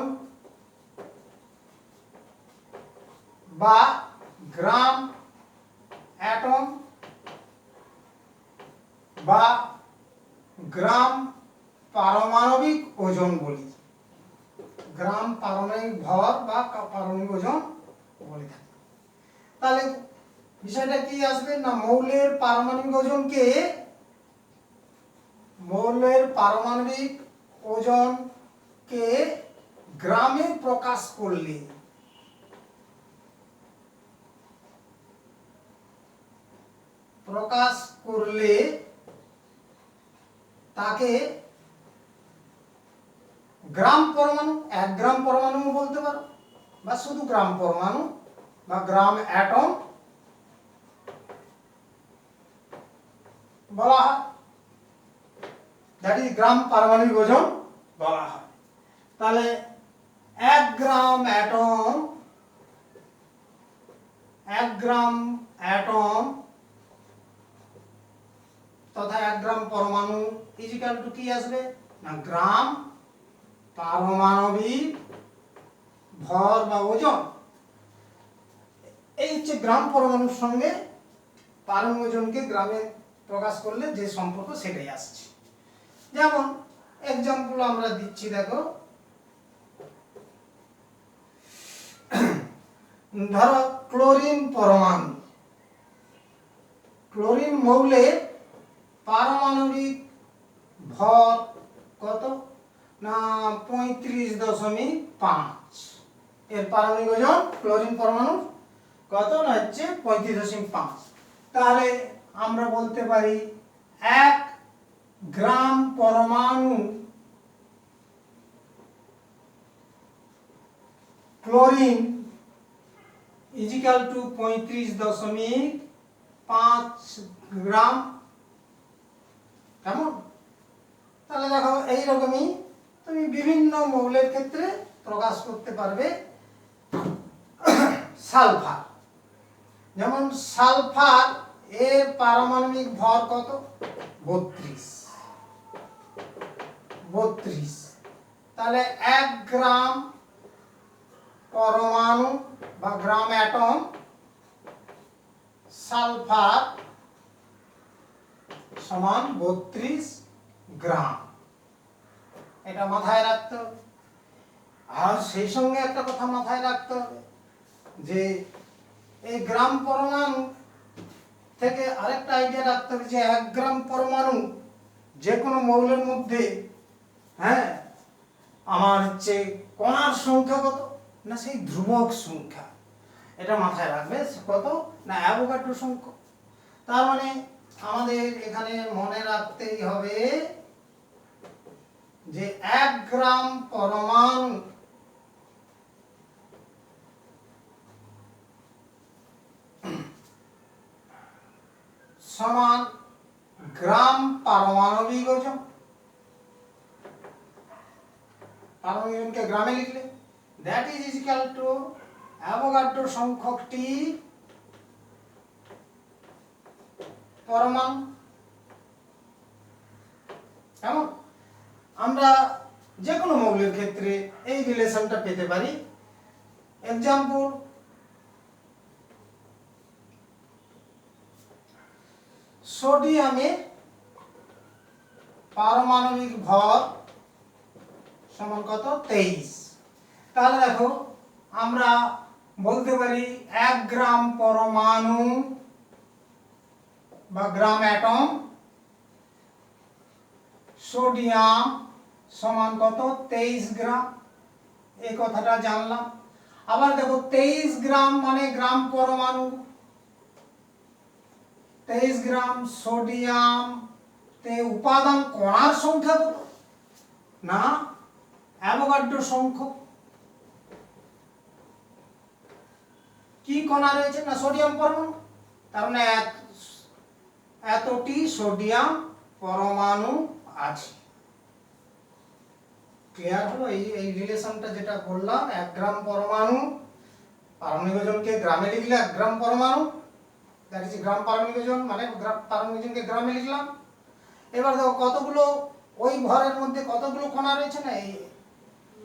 বা গ্রাম অ্যাটম বা গ্রাম পারমাণবিক ওজন বলি। গ্রাম পারমাণবিক ভর বা পারমাণবিক ওজন বলে থাকি। তাহলে বিষয়টা কি আসবে না, মৌলের পারমাণবিক ওজনকে গ্রামে প্রকাশ করলে তাকে গ্রাম পরমাণু, 1 গ্রাম পরমাণু বলতে পারো, বা শুধু গ্রাম পরমাণু বা গ্রাম অ্যাটম বলা হয়, দ্যাট ইজ গ্রাম পারমাণবিক ওজন বলা হয়। তাহলে 1 গ্রাম অ্যাটম তথা 1 গ্রাম পরমাণু ইজিক্যাল টু কি আসবে না, গ্রাম পারমাণবিক ভর বা ওজন। এই হচ্ছে গ্রাম পরমাণুর সঙ্গে পারমাণবিক ওজনকে গ্রামে প্রকাশ করলে যে সম্পর্ক সেটাই আসছে। যেমন এক্সাম্পল আমরা দিচ্ছি, দেখো ধরো ক্লোরিন পরমাণু, ক্লোরিন মৌলের পারমাণবিক ভর কত না 35.5, এর পারমাণবিক ওজন ক্লোরিন পরমাণু কত না হচ্ছে 35.5। তাহলে আমরা বলতে পারি 1 গ্রাম পরমাণু ক্লোরিন ইজিক্যাল টু 35.5 গ্রাম। কেমন? তাহলে দেখো এইরকমই তুমি বিভিন্ন মৌলের ক্ষেত্রে প্রকাশ করতে পারবে। সালফার, যেমন সালফার এর পারমাণবিক ভর কত 32। তাহলে 1 গ্রাম পরমাণু বা গ্রাম অ্যাটম সালফার সমান 32 গ্রাম। এটা মাথায় রাখতে হবে। আর সেই সঙ্গে একটা কথা মাথায় রাখতে হবে যে এই গ্রাম পরমাণু থেকে আরেকটা আইডিয়া রাখতে হবে যে 1 গ্রাম পরমাণু যে কোনো মৌলের মধ্যে আমার হচ্ছে কণার সংখ্যা কত না, সেই ধ্রুবক সংখ্যা। এটা মাথায় রাখবে কত না, অ্যাভোগাড্রো সংখ্যা। তার মানে আমাদের এখানে মনে রাখতেই হবে যে 1 গ্রাম পরমাণু সমান গ্রাম পারমাণবিক ওজন। পারমাণবিক ওজনকে গ্রামে লিখলে that is equal to Avogadro সংখ্যকটি পরমাণু। কেমন? আমরা যে কোনো মৌলের ক্ষেত্রে এই রিলেশনটা পেতে পারি। এক্সাম্পল, সোডিয়ামের পারমাণবিক ভর সমান কত? 23। তাহলে দেখো আমরা বলতে পারি 1 গ্রাম পরমাণু বা গ্রাম অ্যাটম সোডিয়াম সমান কত? 23 গ্রাম। এই কথাটা জানলাম। আবার দেখো 23 গ্রাম মানে গ্রাম পরমাণু, 23 গ্রাম সোডিয়াম তে উপাদান কণার সংখ্যা কত? না, অ্যাভোগাড্রো সংখ্যক। কি কণা রয়েছে? না, সোডিয়াম পরমাণু। তার মানে এতটি সোডিয়াম পরমাণু আছে। ক্লিয়ার হলো? এই রিলেশনটা যেটা বললাম, 1 গ্রাম পরমাণু, পারমাণবিক ওজনকে গ্রামে লিখলে 1 গ্রাম পরমাণু, দ্যাট ইজ গ্রাম পারমাণবিক ওজন, মানে পারমাণবিক ওজনকে গ্রামে লিখলাম। এবার দেখো কতগুলো ওই ভরের মধ্যে কতগুলো কণা রয়েছে, না এই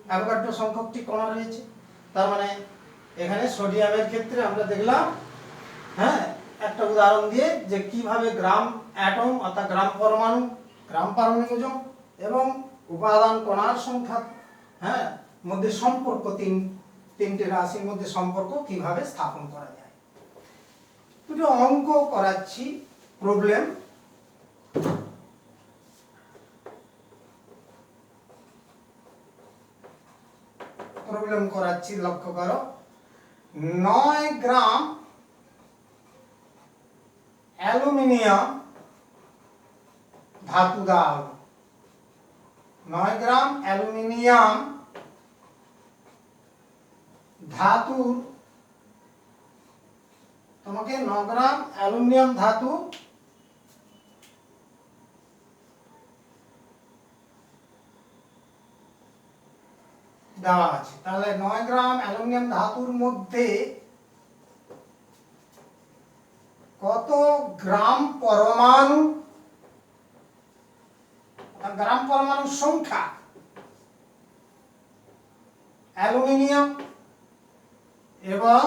অ্যাভোগাড্রো সংখ্যকটি কণা রয়েছে। তার মানে এখানে সোডিয়ামের ক্ষেত্রে আমরা দেখলাম, হ্যাঁ, একটা উদাহরণ দিয়ে যে কিভাবে গ্রাম অ্যাটম অর্থাৎ গ্রাম পরমাণু, গ্রাম পারমাণবিক ওজন এবং উপাদান কণার সংখ্যা, হ্যাঁ, মধ্যে সম্পর্ক, তিনটে রাশির মধ্যে সম্পর্ক কিভাবে স্থাপন করা যায়। দুটো অঙ্ক করাচ্ছি, প্রবলেম করাচ্ছি, লক্ষ্য করো। 9 গ্রাম অ্যালুমিনিয়াম ধাতু দেওয়া হলো। 9 গ্রাম অ্যালুমিনিয়াম ধাতু, তোমাকে 9 গ্রাম অ্যালুমিনিয়াম ধাতু দেওয়া আছে। তাহলে 9 গ্রাম অ্যালুমিনিয়াম ধাতুর মধ্যে কত গ্রাম পরমাণু, গ্রাম পরমাণুর সংখ্যা অ্যালুমিনিয়াম, এবং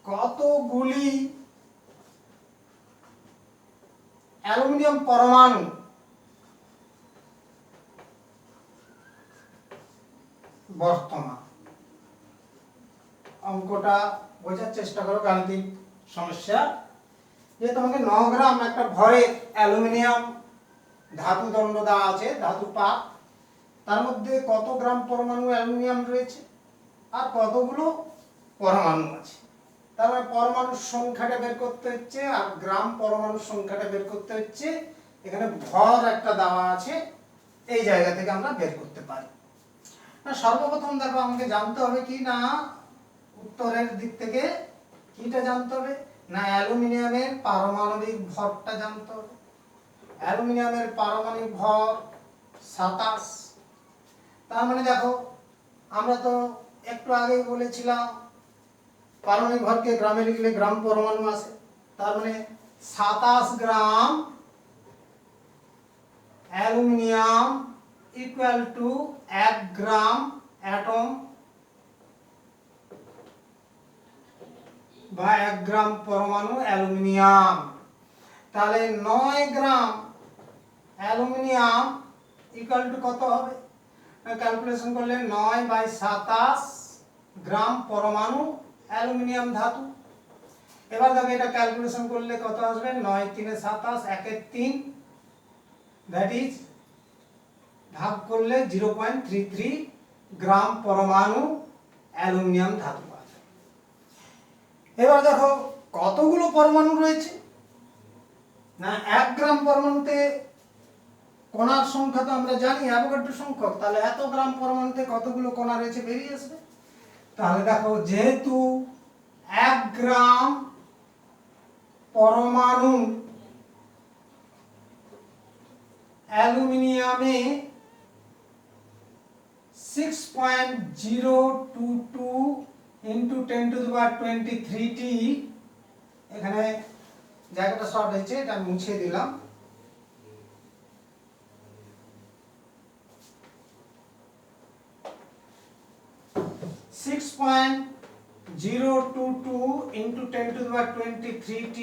কতগুলি অ্যালুমিনিয়াম পরমাণু বর্তমান। অঙ্কটা বোঝার চেষ্টা করো, গাণিতিক সমস্যা। যে তোমাকে 9 গ্রাম একটা ভরের অ্যালুমিনিয়াম ধাতু দণ্ড দেওয়া আছে, ধাতু পাত, তার মধ্যে কত গ্রাম পরমাণু অ্যালুমিনিয়াম রয়েছে আর কতগুলো পরমাণু আছে। তার মানে পরমাণুর সংখ্যাটা বের করতে হচ্ছে আর গ্রাম পরমাণুর সংখ্যাটা বের করতে হচ্ছে। এখানে ভর একটা দেওয়া আছে, এই জায়গা থেকে আমরা বের করতে পারি। না, সর্বপ্রথম দেখো আমাকে জানতে হবে কি, না উত্তরের দিক থেকে কিটা জানতে হবে, না অ্যালুমিনিয়ামের পারমাণবিক ভরটা জানতে হবে। অ্যালুমিনিয়ামের পারমাণবিক ভর 27। তার মানে দেখো আমরা তো একটু আগেই বলেছিলাম পারমাণবিক ভরকে গ্রামে লিখলে গ্রাম পরমাণু আসে। তার মানে 27 gram aluminium equal to 1 gram atom বা 1 গ্রাম পরমাণু অ্যালুমিনিয়াম। তাহলে 9 গ্রাম অ্যালুমিনিয়াম ইকুয়াল টু কত হবে? ক্যালকুলেশন করলে 9/27 গ্রাম পরমাণু অ্যালুমিনিয়াম ধাতু। এবার দেখো এটা ক্যালকুলেশন করলে কত আসবে? 9 3 27, 1 3, দ্যাট ইজ ভাগ করলে 0.33 গ্রাম পরমাণু অ্যালুমিনিয়াম ধাতু পাওয়া যায়। এবার দেখো কতগুলো পরমাণু রয়েছে, না 1 গ্রাম পরমাণুতে কণার সংখ্যা তো আমরা জানি অ্যাভোগাড্রো সংখ্যক, তাহলে এত গ্রাম পরমাণুতে কতগুলো কণা রয়েছে বেরিয়ে আসবে। তাহলে দেখো যেহেতু 1 গ্রাম পরমাণু অ্যালুমিনিয়ামে 6.022 ইন্টু 10⁻23t, এখানে জায়গাটা শর্ট হয়েছে, এটা মুছে দিলাম। (6.022 into 10⁻23t)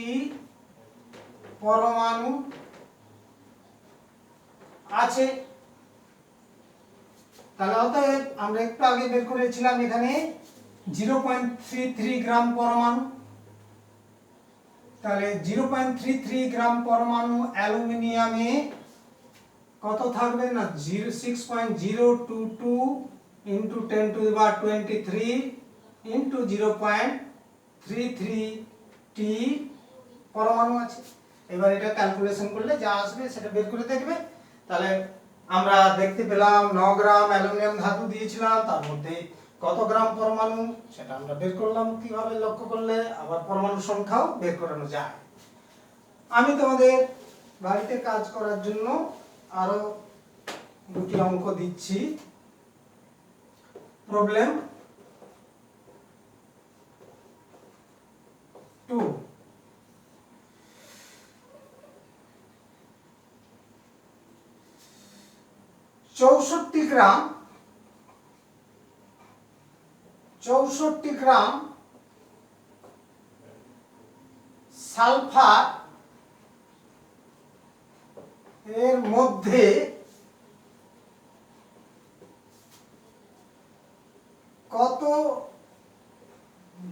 পরমাণু আছে। তাহলে অতএব আমরা একটু আগে বের করেছিলাম এখানে 0.33 গ্রাম পরমাণু। তাহলে 0.33 গ্রাম পরমাণু অ্যালুমিনিয়ামে কত থাকবে না 6.022 into 10⁻23 into 0.33t পরমাণু আছে। এবার এটা ক্যালকুলেশন করলে যা আসবে সেটা বের করে দেখবে। তাহলে আমরা দেখতে পেলাম 9 গ্রাম অ্যালুমিনিয়াম ধাতু দিয়েছিলাম, তার মধ্যে কত গ্রাম পরমাণু সেটা আমরা বের করলাম কিভাবে, লক্ষ্য করলে আবার পরমাণু সংখ্যাও বের করানো যায়। আমি তোমাদের বাড়িতে কাজ করার জন্য আরো দুটি অঙ্ক দিচ্ছি। প্রবলেম 2, 64 গ্রাম সালফার এর মধ্যে কত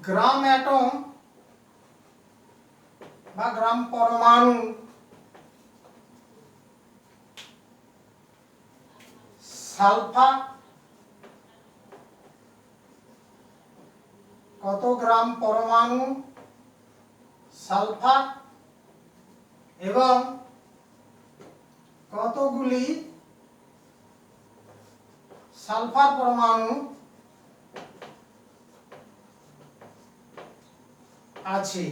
গ্রাম অ্যাটম বা গ্রাম পরমাণু সালফার, কত গ্রাম পরমাণু সালফার এবং কতগুলি সালফার পরমাণু আছে।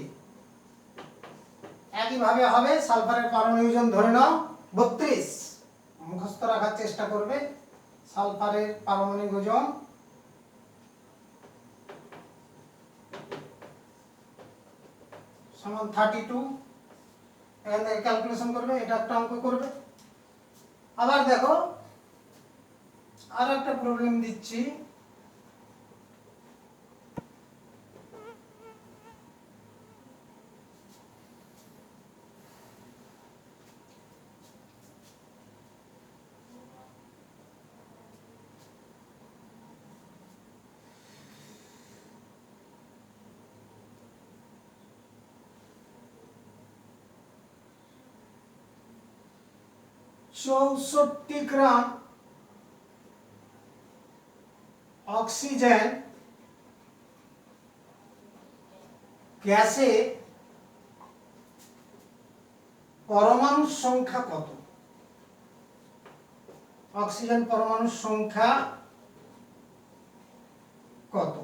একইভাবে হবে, সালফারের পারমাণবিক ওজন ধরে নাও 32, মুখস্থ রাখার চেষ্টা করবে। সালফারের পারমাণবিক ওজন সমান 32, এখান থেকে ক্যালকুলেশন করবে, এটা একটা অঙ্ক করবে। আবার দেখো আর একটা প্রবলেম দিচ্ছি। চৌষট্টি গ্রাম অক্সিজেন গ্যাসে পরমাণুর সংখ্যা কত? অক্সিজেন পরমাণুর সংখ্যা কত?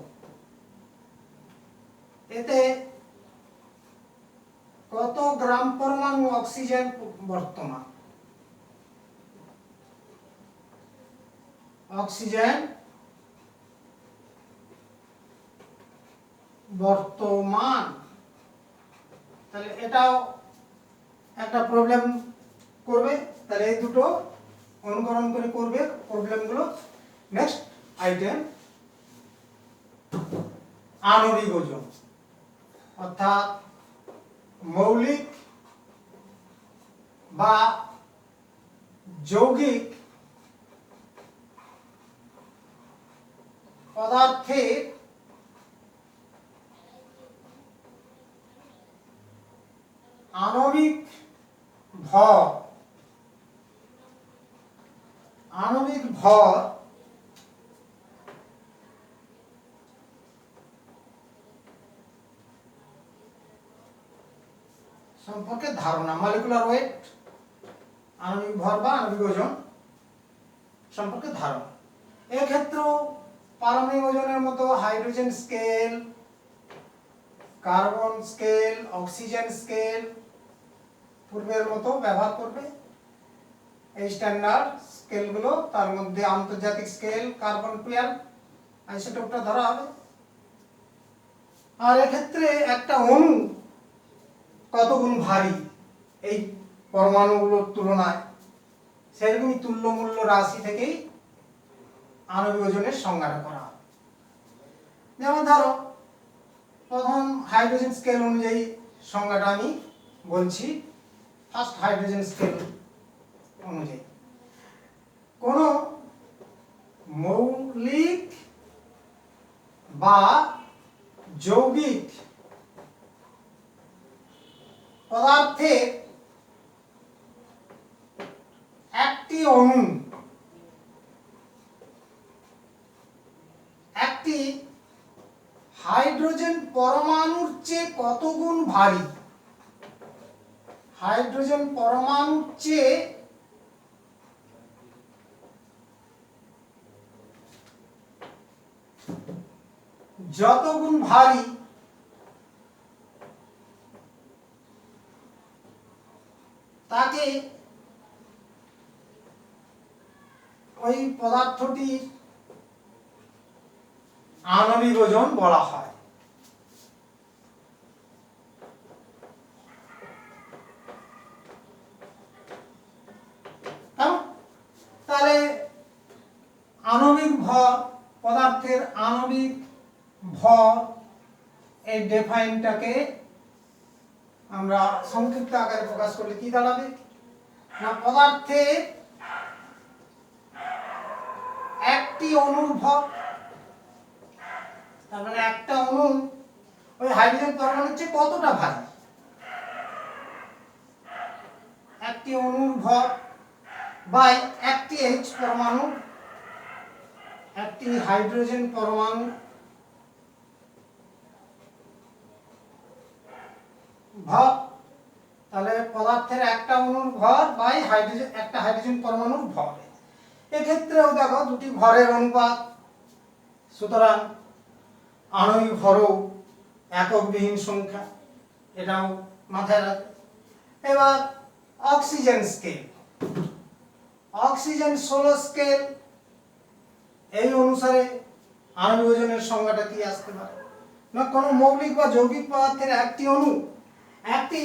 এতে কত গ্রাম পরমাণু অক্সিজেন বর্তমান? অক্সিজেন বর্তমান। তাহলে এটাও একটা প্রবলেম করবে। তাহলে এই দুটো অনুকরণ করে করবে প্রবলেমগুলো। নেক্সট আইটেম আণবিক ওজন, অর্থাৎ মৌলিক বা যৌগিক পদার্থের আণবিক ভর, আণবিক ভর সম্পর্কে ধারণা, মলিকুলার ওয়েট, আণবিক ভর বা আণবিক ওজন সম্পর্কে ধারণা। এক্ষেত্রেও পারমাণবিক ওজনের মতো hydrogen scale, carbon scale, oxygen scale পূর্বের মতো ব্যবহার করবে। এই স্ট্যান্ডার্ড স্কেলগুলো, তার মধ্যে আন্তর্জাতিক স্কেল কার্বন 12 আইসোটোপটা ধরা হবে। আর এক্ষেত্রে একটা অণু কত গুণ ভারী এই পরমাণুগুলোর তুলনায়, সেরকমই তুল্যমূল্য রাশি থেকেই আণবিক ওজনের সংজ্ঞাটা করা হয়। যেমন ধরো প্রথম হাইড্রোজেন স্কেল অনুযায়ী সংজ্ঞাটা আমি বলছি। ফার্স্ট হাইড্রোজেন স্কেল অনুযায়ী কোন মৌলিক বা যৌগিক পদার্থের একটি অণু একটি হাইড্রোজেন পরমাণুর চেয়ে কত গুণ ভারী, হাইড্রোজেন পরমাণুর চেয়ে যত গুণ ভারী তাকে ওই পদার্থটির আণবিক ওজন বলা হয়। তাহলে আণবিক ভর, পদার্থের আণবিক ভর, এই ডেফাইনটাকে আমরা সংক্ষিপ্ত আকারে প্রকাশ করলে কি দাঁড়াবে না, পদার্থের একটি অণুর ভর, তার মানে একটা অণু ওই হাইড্রোজেন পরমাণুর চেয়ে কতটা ভারী, একটি অণুর ভর বাই একটি H পরমাণু, একটি হাইড্রোজেন পরমাণু ভর, তাহলে পদার্থের একটা অণুর ভর বাই হাইড্রোজেন, একটা হাইড্রোজেন পরমাণুর ভর। এক্ষেত্রেও দেখো দুটি ভরের অনুপাত, সুতরাং আণবিক ভরও এককবিহীন সংখ্যা, এটাও মাথায় রাখবে। এবার অক্সিজেন স্কেল, অক্সিজেন 16 স্কেল, এই অনুসারে আণবিক ওজনের সংজ্ঞাটা কি আসতে পারে না, কোনো মৌলিক বা যৌগিক পদার্থের একটি অণু একটি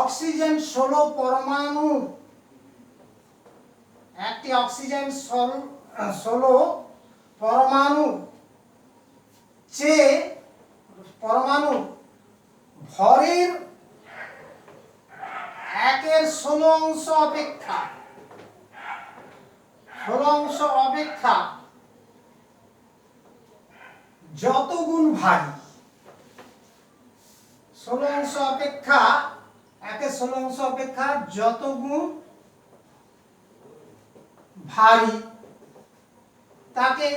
অক্সিজেন 16 পরমাণু, একটি অক্সিজেন 16 পরমাণু চেয়ে পরমাণু ভরের 1/16 অপেক্ষা 16 অপেক্ষা যত গুণ ভারী, 16 অপেক্ষা 1/16 অপেক্ষা যত গুণ ভারী তাকে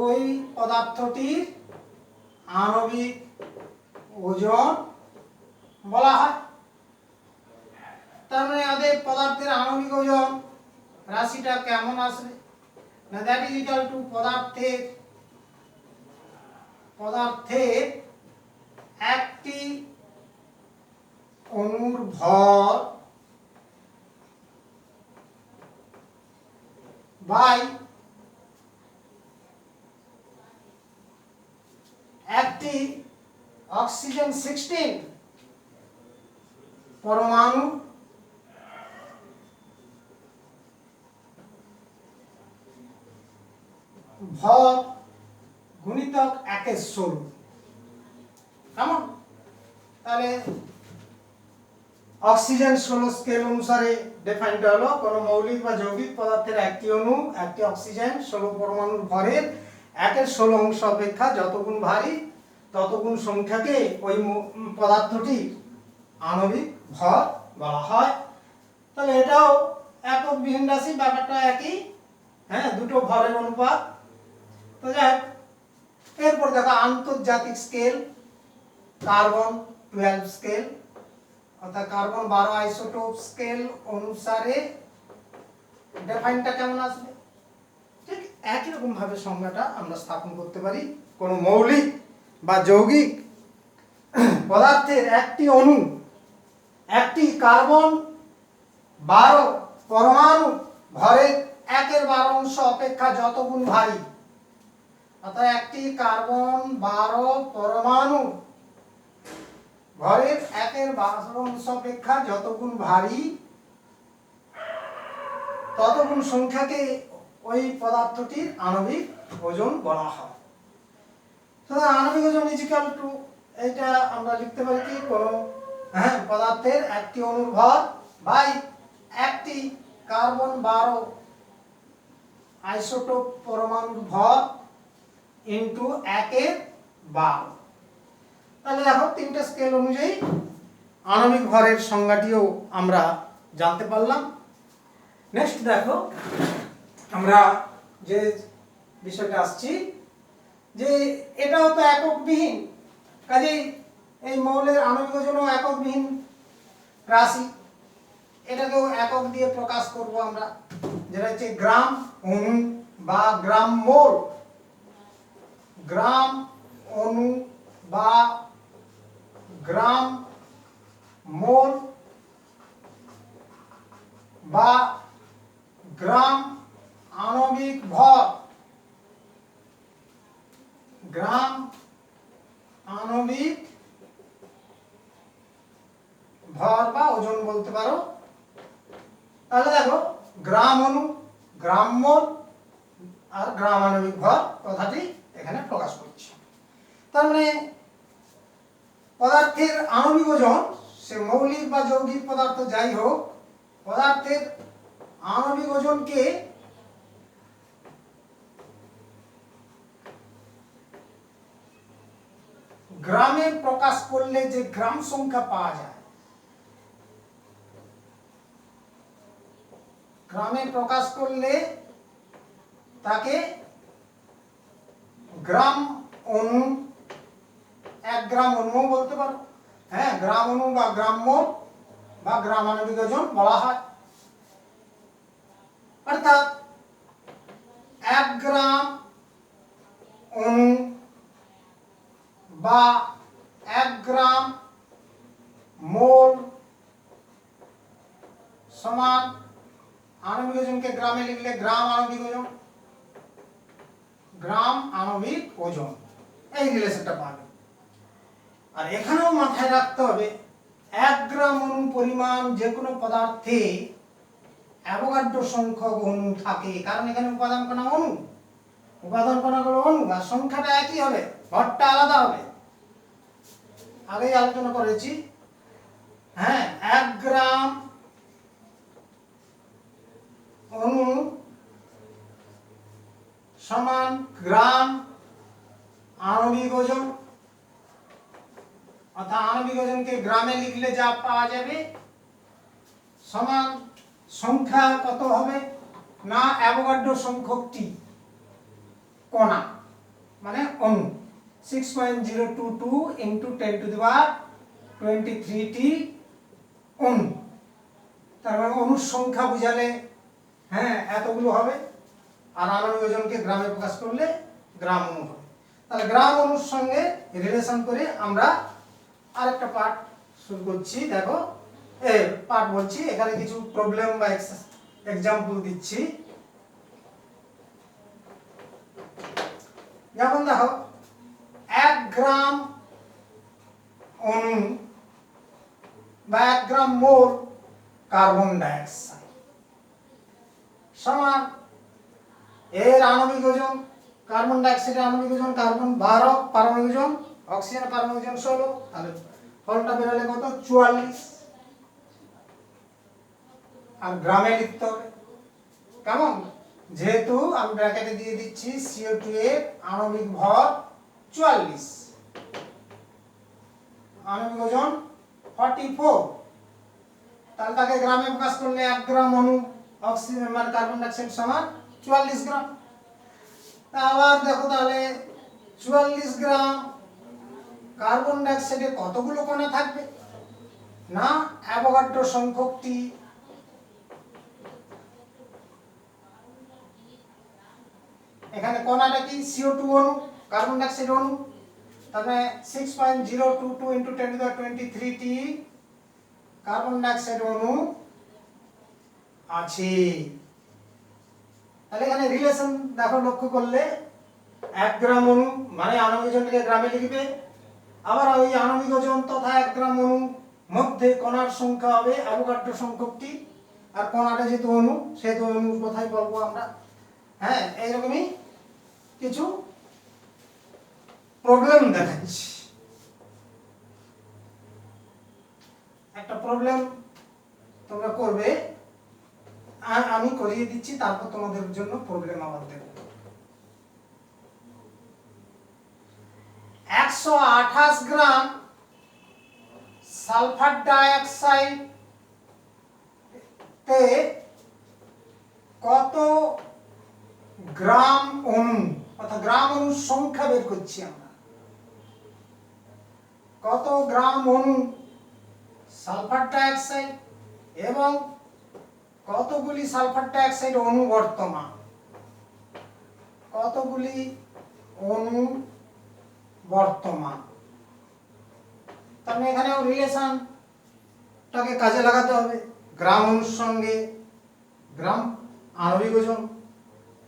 ওই পদার্থটির আণবিক ওজন বলা হয়। তার মানে আমাদের পদার্থের আণবিক ওজন রাশিটা কেমন আসবে না, দ্যাট ইজ ইকুয়াল টু পদার্থের একটি অণুর ভর বাই একটি অক্সিজেন 16 পরমাণু ভর গুণিতক 1/16। কেমন? তাহলে অক্সিজেন 16 স্কেল অনুসারে ডিফাইনড হলো কোন মৌলিক বা যৌগিক পদার্থের একটি অণু একটি অক্সিজেন 16 পরমাণুর ভরের 1/16 অপেক্ষা যত গুণ ভারী তত গুণ সংখ্যাকে ওই পদার্থটির আণবিক ভর বলা হয়। তাহলে এটাও একক বিহীন রাশি, ব্যাপারটা একই, হ্যাঁ, দুটো ভরের অনুপাত। তো যাই এরপর দেখো আন্তর্জাতিক স্কেল, কার্বন 12 স্কেল, অর্থাৎ কার্বন 12 আইসোটোপ স্কেল অনুসারে ডিফাইনটা কেমন আসবে, ঠিক একই রকম ভাবে সংজ্ঞাটা আমরা স্থাপন করতে পারি। কোন মৌলিক বা যৌগিক পদার্থের একটি অণু একটি কার্বন 12 পরমাণু ভরের 1/12 অপেক্ষা যত গুণ ভারী, অর্থাৎ একটি কার্বন 12 পরমাণু ভরের 1/12 অপেক্ষা যত গুণ ভারী তত গুণ সংখ্যাকে ওই পদার্থটির আণবিক ওজন বলা হয়। সুতরাং আণবিক ওজন ইজিক্যাল টু, এটা আমরা লিখতে পারি কি, কোনো পদার্থের একটি অণুর ভর বাই একটি কার্বন 12 আইসোটোপ পরমাণুর ভর ইনটু 1/12। তাহলে দেখো তিনটে স্কেল অনুযায়ী আণবিক ভরের সংজ্ঞাটিও আমরা জানতে পারলাম। নেক্সট দেখো আমরা যে বিষয়টা আসছি, যে এটাও তো এককবিহীন, কাজেই এই মৌলের আণবিক ওজনও এককবিহীন রাশি, এটাকেও একক দিয়ে প্রকাশ করব আমরা, যেটা হচ্ছে গ্রাম অণু বা গ্রাম মোল। গ্রাম অণু বা গ্রাম মোল বা গ্রাম আণবিক ভর, গ্রাম আণবিক ভর বা ওজন বলতে পারো। তাহলে দেখো গ্রাম অণু, গ্রাম মোল আর গ্রাম আণবিক ভর কথাটি এখানে প্রকাশ করছি। তার মানে পদার্থের আণবিক ওজন, সে মৌলিক বা যৌগিক পদার্থ যাই হোক, পদার্থের আণবিক ওজনকে গ্রামে প্রকাশ করলে যে গ্রাম সংখ্যা পাওয়া যায়, গ্রামে প্রকাশ করলে তাকে গ্রাম অণু, 1 গ্রাম অণু বলতে পারো, গ্রাম অণু বা গ্রাম মোল বা গ্রাম আণবিক ওজন বলা হয়। অর্থাৎ 1 গ্রাম অণু বা 1 গ্রাম মোল সমান আণবিক ওজনকে গ্রামে লিখলে গ্রাম আণবিক ওজন, গ্রাম আণবিক ওজন, এই রিলেশনটা পাবে। আর এখানেও মাথায় রাখতে হবে 1 গ্রাম অণু পরিমাণ যে কোনো পদার্থে অ্যাভোগাড্রো সংখ্যক অণু থাকে, কারণ এখানে উপাদান কণা অণু, উপাদান কণাগুলো অণু, আর সংখ্যাটা একই হবে, ভরটা আলাদা হবে। আগেই আলোচনা করেছি, 1 গ্রাম অণু সমান গ্রাম আণবিক ওজন, অর্থাৎ আণবিক ওজনকে গ্রামে লিখলে যা পাওয়া যাবে সমান সংখ্যা কত হবে না, অ্যাভোগাড্রো সংখ্যকটি কণা মানে অণু 6.022 ইন্টু 10⁻23 টি অণু। তার মানে অণুর সংখ্যা বুঝালে এতগুলো হবে, আর আণবিক ওজনকে গ্রামে প্রকাশ করলে গ্রাম অণু হবে। তাহলে গ্রাম অণুর সঙ্গে রিলেশন করে আমরা আরেকটা পার্ট শুরু করছি। দেখো পার্ট বলছি, এখানে কিছু প্রবলেম বা এক্সাম্পল দিচ্ছি। যেমন দেখো 1 গ্রাম অণু বা 1 গ্রাম মোল কার্বন ডাইঅক্সাইড সমান এর আণবিক ওজন, কার্বন ডাইঅক্সাইডের আণবিক ওজন কার্বন 12 পারমাণবিক ওজন, অক্সিজেনের পারমাণবিক ওজন 16, তাহলে ফলটা বেরোলে কত 44। আর গ্রামে লিখতে হবে, কেমন, যেহেতু আমি ব্র্যাকেটে দিয়ে দিচ্ছি CO2 এর আণবিক ভর 44, আণবিক ওজন 44, তাহলে তাকে গ্রামে প্রকাশ করলে 1 গ্রাম অণু অক্সিজেন মানে কার্বন ডাইঅক্সাইড সমান 44 গ্রাম। আবার দেখো তাহলে 44 গ্রাম কার্বন ডাইঅক্সাইডে কতগুলো কণা থাকবে না, অ্যাভোগাড্রো সংখ্যকটি এখানে কণাটা কি CO2 অণু, কার্বন ডাইঅক্সাইড অণু, তাহলে 6.022 ইন্টু 10⁻23 টি কার্বন ডাইঅক্সাইড অণু আছে। তাহলে এখানে রিলেশন দেখো লক্ষ্য করলে 1 গ্রাম অণু মানে আণবিক ওজনকে গ্রামে লিখবে, আবার ওই আণবিক ওজন তথা 1 গ্রাম অণু মধ্যে কণার সংখ্যা হবে অ্যাভোগাড্রো সংখ্যকটি, আর কণাটা যেহেতু অণু সেহেতু অণুর কথাই বলবো আমরা। হ্যাঁ, এইরকমই কিছু প্রবলেম দেখাচ্ছি। একটা প্রবলেম তোমরা করবে, আমি করিয়ে দিচ্ছি, তারপর তোমাদের জন্য প্রবলেম আবার দেব। 128 গ্রাম সালফার ডাইঅক্সাইড তে কত গ্রাম অণু, অর্থাৎ গ্রাম অণুর সংখ্যা বের করছি আমরা। কত গ্রাম অণু সালফার ডাইঅক্সাইড এবং কতগুলি সালফার ডাইঅক্সাইড অণু বর্তমান, কতগুলি অণু বর্তমান। তাহলে এখানেও রিলেশনটাকে কাজে লাগাতে হবে, গ্রাম অণুর সঙ্গে গ্রাম আণবিক ওজন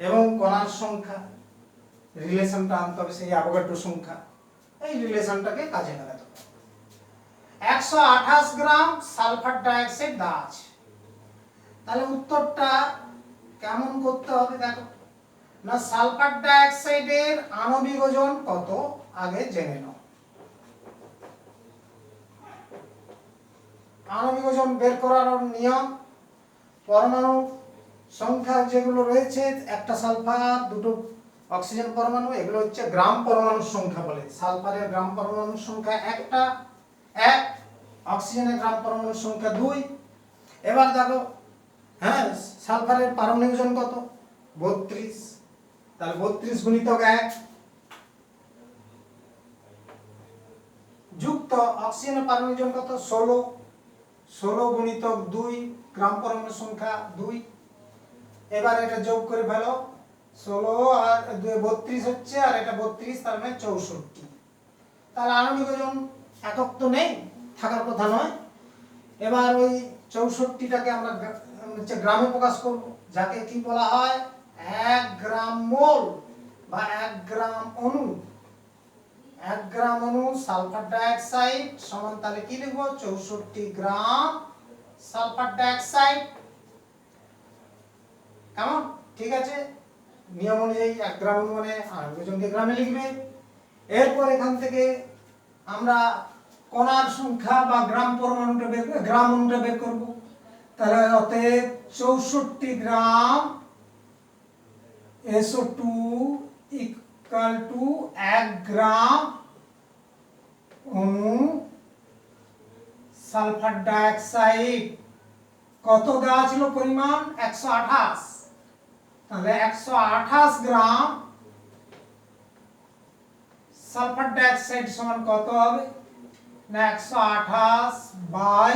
এবং কণার সংখ্যা, রিলেশনটা আনতে হবে সেই অ্যাভোগাড্রো সংখ্যা, এই রিলেশনটাকে কাজে লাগাতে হবে। 128 গ্রাম সালফার ডাইঅক্সাইড দেওয়া আছে, তাহলে উত্তরটা কেমন করতে হবে দেখো না, সালফার ডাইঅক্সাইডের আণবিক ওজন কত আগে জেনে নাও। আণবিক ওজন বের করার নিয়ম, পরমাণু সংখ্যা যেগুলো রয়েছে, একটা সালফার দুটো অক্সিজেন পরমাণু, এগুলো হচ্ছে গ্রাম পরমাণুর সংখ্যা বলে। সালফারের গ্রাম পরমাণুর সংখ্যা একটা, 1, অক্সিজেনের গ্রাম পরমাণুর সংখ্যা 2। এবার দেখো, হ্যাঁ, সালফারের পারমাণবিক ওজন কত 32, তাহলে 32 গুণিতক 1 যুক্ত অক্সিজেনের পারমাণবিক ওজন কত 16, 16 গুণিতক 2 গ্রাম পরমাণুর সংখ্যা 2। এবার এটা যোগ করে ফেলো, 16 আর 32 হচ্ছে, আর এটা 32, তার মানে 64। তাহলে আণবিক ওজন একক তো নেই, থাকার কথা নয়। এবার ওই 64টাকে আমরা গ্রামে প্রকাশ করব, যাকে কি বলা হয় 1 গ্রাম মোল বা 1 গ্রাম অণু। 1 গ্রাম অণু সালফার ডাইঅক্সাইড সমান, তাহলে কি লিখব 64 গ্রাম সালফার ডাইঅক্সাইড। কেমন? ঠিক আছে, নিয়ম অনুযায়ী 1 গ্রাম অণু মানে আণবিক ওজনকে গ্রামে লিখবে। এরপর এখান থেকে আমরা কণার সংখ্যা বা গ্রাম পরমাণুটা গ্রাম অণুটা বের করব। তাহলে অতএব 64 গ্রাম SO2 ইকুয়াল টু 1 গ্রাম অণু সালফার ডাইঅক্সাইড। কত দেওয়া ছিল পরিমাণ 128, তাহলে 128 গ্রাম সালফার ডাইঅক্সাইড সমান কত হবে না 128 বাই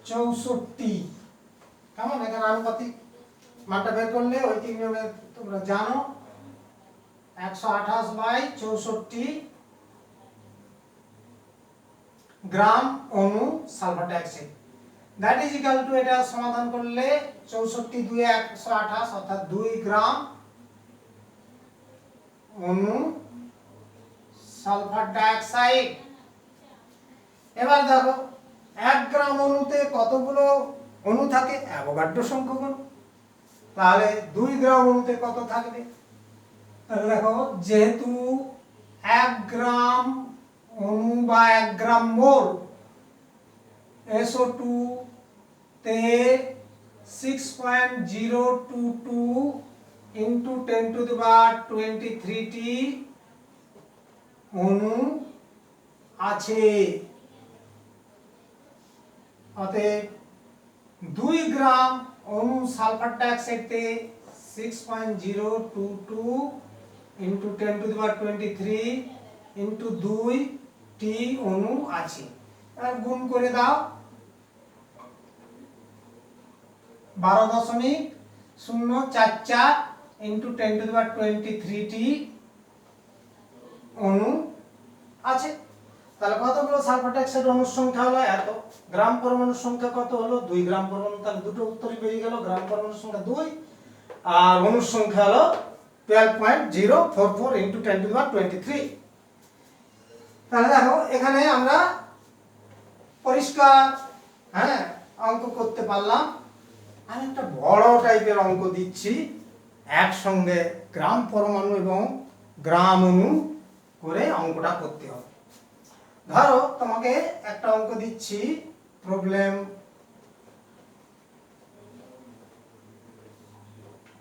64। কেমন? এখানে আনুপাতিক মানটা বের করলে ওই তিন নিয়মে তোমরা জানো, 128 বাই 64 গ্রাম অণু sulphur dioxide, that is equal two, এটা সমাধান করলে 64 2 128, অর্থাৎ 2 গ্রাম অণু সালফার ডাইঅক্সাইড। এবার দেখো 1 গ্রাম অণুতে কতগুলো অণু থাকে, অ্যাভোগাড্রো সংখ্যক অণু। তাহলে 2 গ্রাম অণুতে কত থাকবে, তাহলে দেখো যেহেতু 1 গ্রাম অণু বা 1 গ্রাম মোল SO2 তে 6.022 into 10 to the power 23 টি অণু আছে। অতএব 2 গ্রাম অণু সালফার ডাইঅক্সাইডে 6.022 into 10 to the power 23 into 2 টি অণু আছে। আর গুণ করে দাও, 12.044 into 10 to the power 23 টি অণু আছে। তাহলে কতগুলো সালফার ডাইঅক্সাইড অণুর সংখ্যা হলো এত, গ্রাম পরমাণুর সংখ্যা কত হলো 2 গ্রাম পরমাণু, তাহলে দুটো উত্তরই বেরিয়ে গেল, গ্রাম পরমাণুর সংখ্যা 2 আর অণুর সংখ্যা হলো 12.044 × 10⁻23। তাহলে দেখো এখানে আমরা পরিষ্কার অঙ্ক করতে পারলাম। আমি একটা বড় টাইপের অঙ্ক দিচ্ছি, একসঙ্গে গ্রাম পরমাণু এবং গ্রাম অণু করে অঙ্কটা করতে হবে। ধরো তোমাকে একটা অঙ্ক দিচ্ছি, প্রবলেম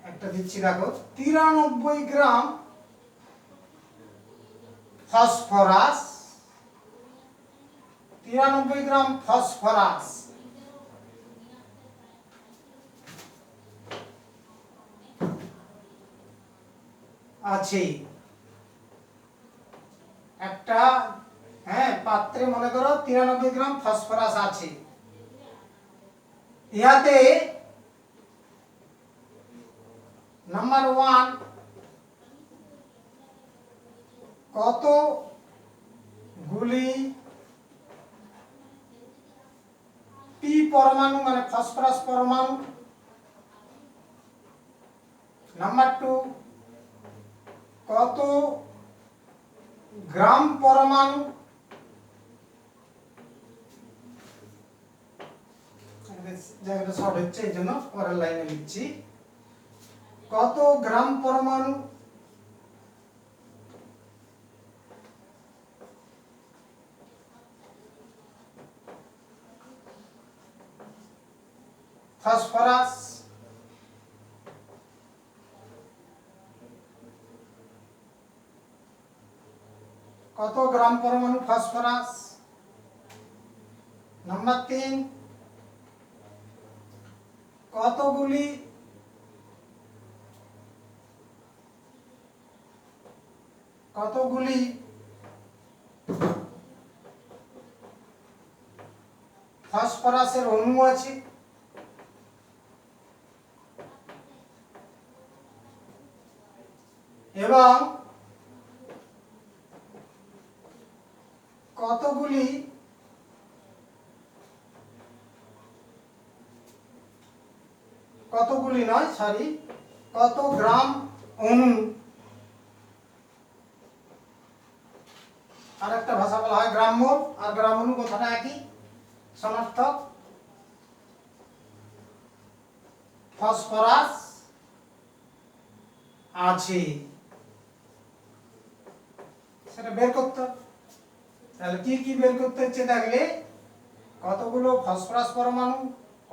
একটা দিচ্ছি, দেখো 93 গ্রাম ফসফরাস, 93 গ্রাম ফসফরাস আছে একটা পাত্রে, মনে করো 93 গ্রাম ফসফরাস আছে। ইহাতে নাম্বার 1 কতগুলি পি পরমাণু মানে ফসফরাস পরমাণু, নাম্বার 2 কত গ্রাম পরমাণু, জায়গাটা শর্ট হচ্ছে এই জন্য পরের লাইনে লিখছি, কত গ্রাম পরমাণু ফসফরাস, কত গ্রাম পরমাণু ফসফরাস। নাম্বার 3 কতগুলি ফসফরাসের অণু আছে। এবং কতগুলি কত গ্রাম অণু, আর একটা ভাষা বলা হয় গ্রাম মোল, আর গ্রাম অণু কথাটা একই সমার্থক, ফসফরাস আছে সেটা বের করতে। তাহলে কি কি বের করতে হচ্ছে, দেখলে কতগুলো ফসফরাস পরমাণু,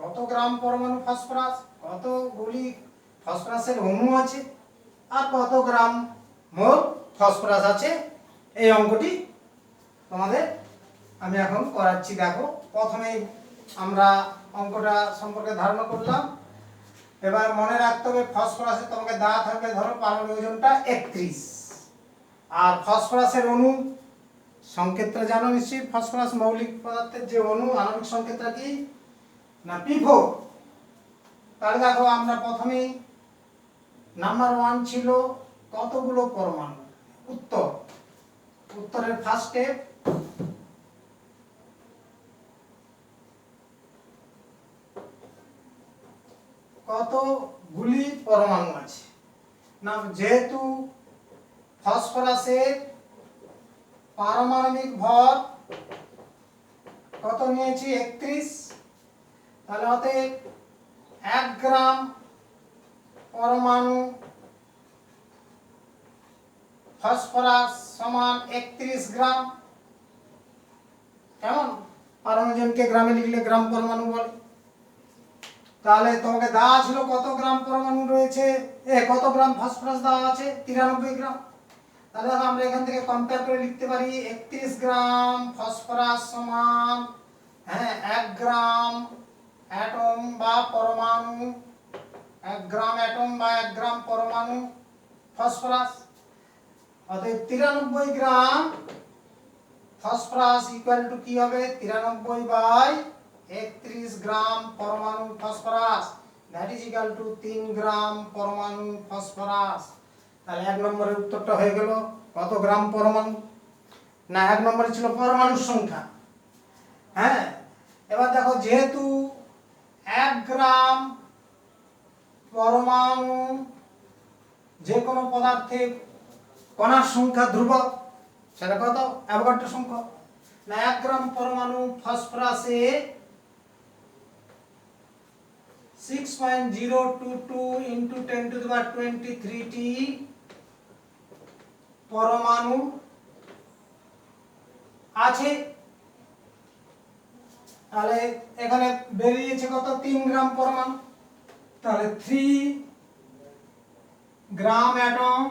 কত গ্রাম পরমাণু ফসফরাস, কতগুলি ফসফরাসের অণু আছে, আর কত গ্রাম মোল ফসফরাস আছে। এই অঙ্কটি তোমাদের আমি এখন করাচ্ছি। দেখো প্রথমে আমরা অঙ্কটা সম্পর্কে ধারণা করলাম, এবার মনে রাখতে হবে ফসফরাসের তোমাকে দেওয়া থাকবে, ধরো পারমাণবিক ওজনটা 31, আর ফসফরাসের অণু সংকেতটা জানো নিশ্চয়ই, ফসফরাস মৌলিক পদার্থের যে অণু আণবিক সংকেতটা কি না P4। তাহলে দেখো আমরা প্রথমেই নাম্বার 1 ছিল কতগুলো পরমাণু, উত্তরের ফার্স্ট স্টেপ কতগুলি পরমাণু আছে না, যেহেতু ফসফরাসের পারমাণবিক ভর কত নিয়েছি 31, তাহলে অতএব 1 গ্রাম পরমাণু ফসফরাস সমান 31 গ্রাম। কেমন, পারমাণবিক ওজনকে গ্রামে লিখলে গ্রাম পরমাণু বলে। তাহলে তোমাকে দেওয়া ছিল কত গ্রাম পরমাণু রয়েছে, কত গ্রাম ফসফরাস দেওয়া আছে 93 গ্রাম। তাহলে আমরা এখান থেকে কম্পেয়ার করে লিখতে পারি 31 গ্রাম ফসফরাস সমান 1 গ্রাম অ্যাটম বা পরমাণু, 1 গ্রাম অ্যাটম বা 1 গ্রাম পরমাণু ফসফরাস। অতএব 93 গ্রাম ফসফরাস ইকুয়াল টু কি হবে, 93/31 গ্রাম পরমাণু phosphorus, that is equal two 3 গ্রাম পরমাণু ফসফরাস। তাহলে 1 নম্বরের উত্তরটা হয়ে গেল কত গ্রাম পরমাণু। না 1 নম্বরে ছিল পরমাণুর সংখ্যা। হ্যাঁ, এবার দেখো যেহেতু 1 গ্রাম পরমাণু যে কোনো পদার্থে কণার সংখ্যা ধ্রুবক, সেটা কত? অ্যাভোগাড্রো সংখ্যা। না 1 গ্রাম পরমাণু ফসফরাসে 6.022 into 10 to the power 23 টি পরমাণু আছে। তাহলে এখানে বেরিয়েছে কত? 3 গ্রাম পরমাণু। তাহলে 3 গ্রাম অ্যাটম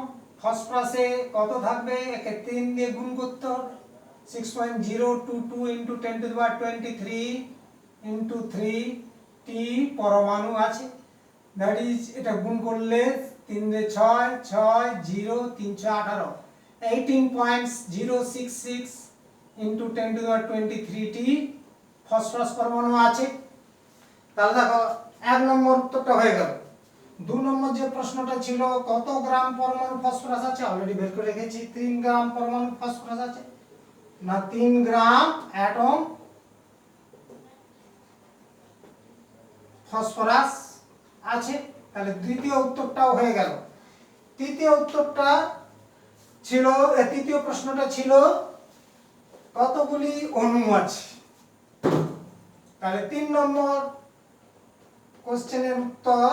ফসফরাসে কত থাকবে? একে 3 দিয়ে গুণ করতে হবে। 6.022 into 10 to the power 23 into 3 টি পরমাণু আছে। দ্যাট ইজ, এটা গুণ করলে 3 দিয়ে 6, 6, 0, 318, 18.066 into 10 to the power 23 T phosphorus পরমাণু আছে। তাহলে দেখো 1 নম্বর উত্তরটা হয়ে গেল। 2 নম্বর যে প্রশ্নটা ছিল কত গ্রাম পরমাণু ফসফরাস আছে, অলরেডি বের করে রেখেছি। 3 গ্রাম পরমাণু ফসফরাস আছে। না 3 গ্রাম অ্যাটম ফসফরাস আছে। তাহলে দ্বিতীয় উত্তরটাও হয়ে গেল। তৃতীয় উত্তরটা ছিল, তৃতীয় প্রশ্নটা ছিল কতগুলি অণু আছে। তাহলে 3 নম্বর কোশ্চেনের উত্তর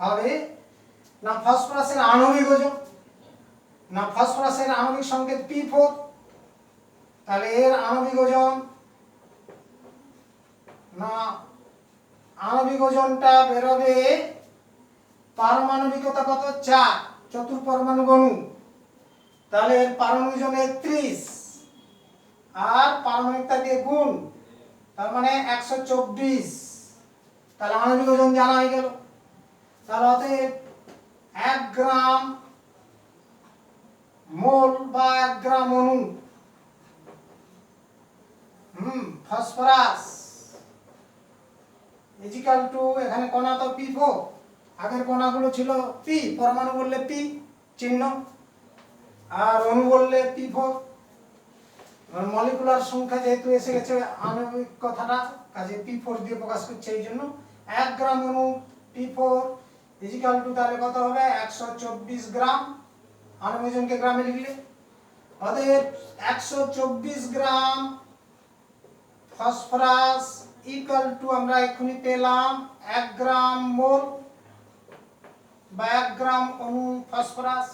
হবে না ফসফরাসের আণবিক ওজন, না ফসফরাসের আণবিক সংকেত P4। তাহলে এর আণবিক ওজন, না আণবিক ওজনটা বেরোবে, পারমাণবিকতা কত? 4, চতুর্পরমাণু অণু। তাহলে এর পারমাণবিক ওজন 31 আর পারমাণবিকতা দিয়ে গুণ, তার মানে 124। তাহলে আণবিক ওজন জানা হয়ে গেল। তাহলে অতএব 1 গ্রাম মোল বা 1 গ্রাম অণু ফসফরাস ইজিক্যাল টু, এখানে কণা তো P4, আগের কণাগুলো ছিল P, পরমাণু বললে P চিহ্ন, আর অণু বললে P4। মলিকুলার সংখ্যা যেহেতু এসে গেছে আণবিক কথাটা, কাজে P4 দিয়ে প্রকাশ করছে, এই জন্য 1 গ্রাম অণু P4 ইজিক্যাল টু, তাহলে কত হবে? 124 গ্রাম। আণবিক ওজনকে গ্রামে লিখলে অতএব 124 গ্রাম ফসফরাস ইকুয়াল টু, আমরা এক্ষুনি পেলাম 1 গ্রাম মোল বা 1 গ্রাম অণু ফসফরাস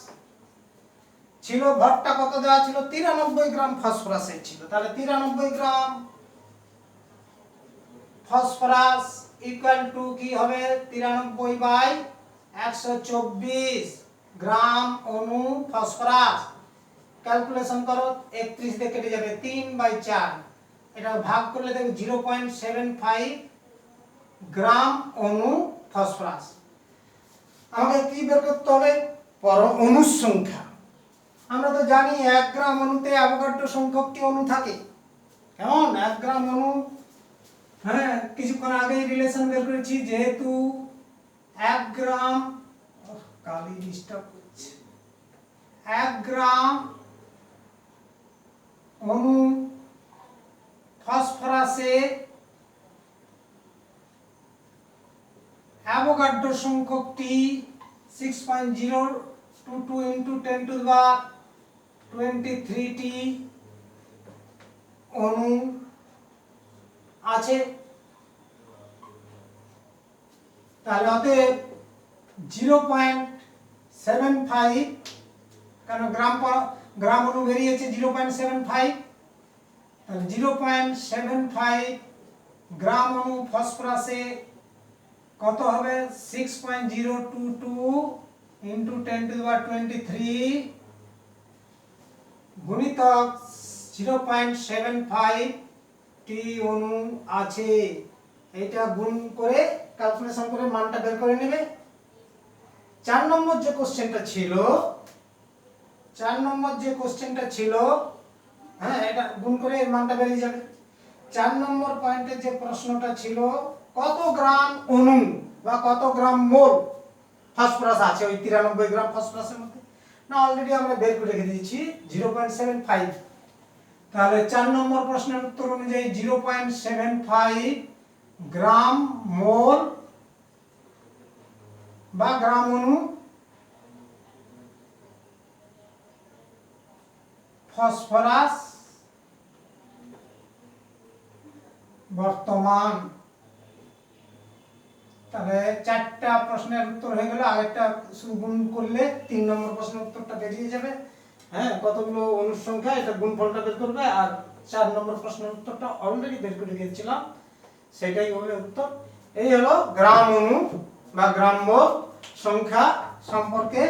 ছিল। ভরটা কত দেওয়া ছিল? 93 গ্রাম ফসফরাসের ছিল। তাহলে 93 গ্রাম ফসফরাস ইকুয়াল টু কি হবে? 93/124 গ্রাম অণু ফসফরাস। ক্যালকুলেশন করো, 31 দিয়ে কেটে যাবে, 3/4। এটা ভাগ করলে দেখো 0.75 গ্রাম অণু ফসফরাস। আমাকে কি বের করতে হবে? অণুর সংখ্যা। আমরা তো জানি 1 গ্রাম অণুতে অ্যাভোগাড্রো সংখ্যকটি অণু থাকে। কেমন? 1 গ্রাম অণু, হ্যাঁ কিছুক্ষণ আগেই রিলেশন বের করেছি, যেহেতু 1 গ্রাম, কালি ডিস্টার্ব করছে, 1 গ্রাম অণু ফসফরাসে অ্যাভোগাড্রো সংখ্যকটি 6.022 into 10 to the power 23 টি অণু আছে। তাহলে অতএব 0.75, কারণ গ্রাম অণু বেরিয়েছে 0.75, তাহলে 0.75 গ্রাম অণু ফসফরাসে কত হবে? 6.022 into 10 to the power 23 গুণিতক 0.75 টি অণু আছে। এটা গুণ করে ক্যালকুলেশন করে মানটা বের করে নেবে। 4 নম্বর যে কোশ্চেনটা ছিল, হ্যাঁ এটা গুণ করে এর মানটা বেরিয়ে যাবে। 4 নম্বর পয়েন্টের যে প্রশ্নটা ছিল কত গ্রাম অণু বা কত গ্রাম মোল ফসফরাস আছে ওই 93 গ্রাম ফসফরাসের মধ্যে, না অলরেডি আমরা বের করে রেখে দিয়েছি 0.75। তাহলে 4 নম্বর প্রশ্নের উত্তর অনুযায়ী 0.75 গ্রাম মোল বা গ্রাম অণু ফসফরাস বর্তমান। তাহলে 4টা প্রশ্নের উত্তর হয়ে গেল, আরেকটা শুধু গুণ করলে 3 নম্বর প্রশ্নের উত্তরটা বেরিয়ে যাবে। হ্যাঁ, কতগুলো অনুর সংখ্যা এটা গুণফলটা বের করবে, আর 4 নম্বর প্রশ্নের উত্তরটা অলরেডি বের করে দিয়েছিলাম, সেটাই হবে উত্তর। এই হলো গ্রাম অণু বা গ্রাম মোল সংখ্যা সম্পর্কে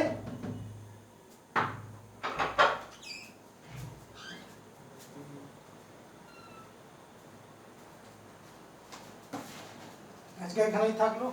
আজকে এখানেই থাকলো।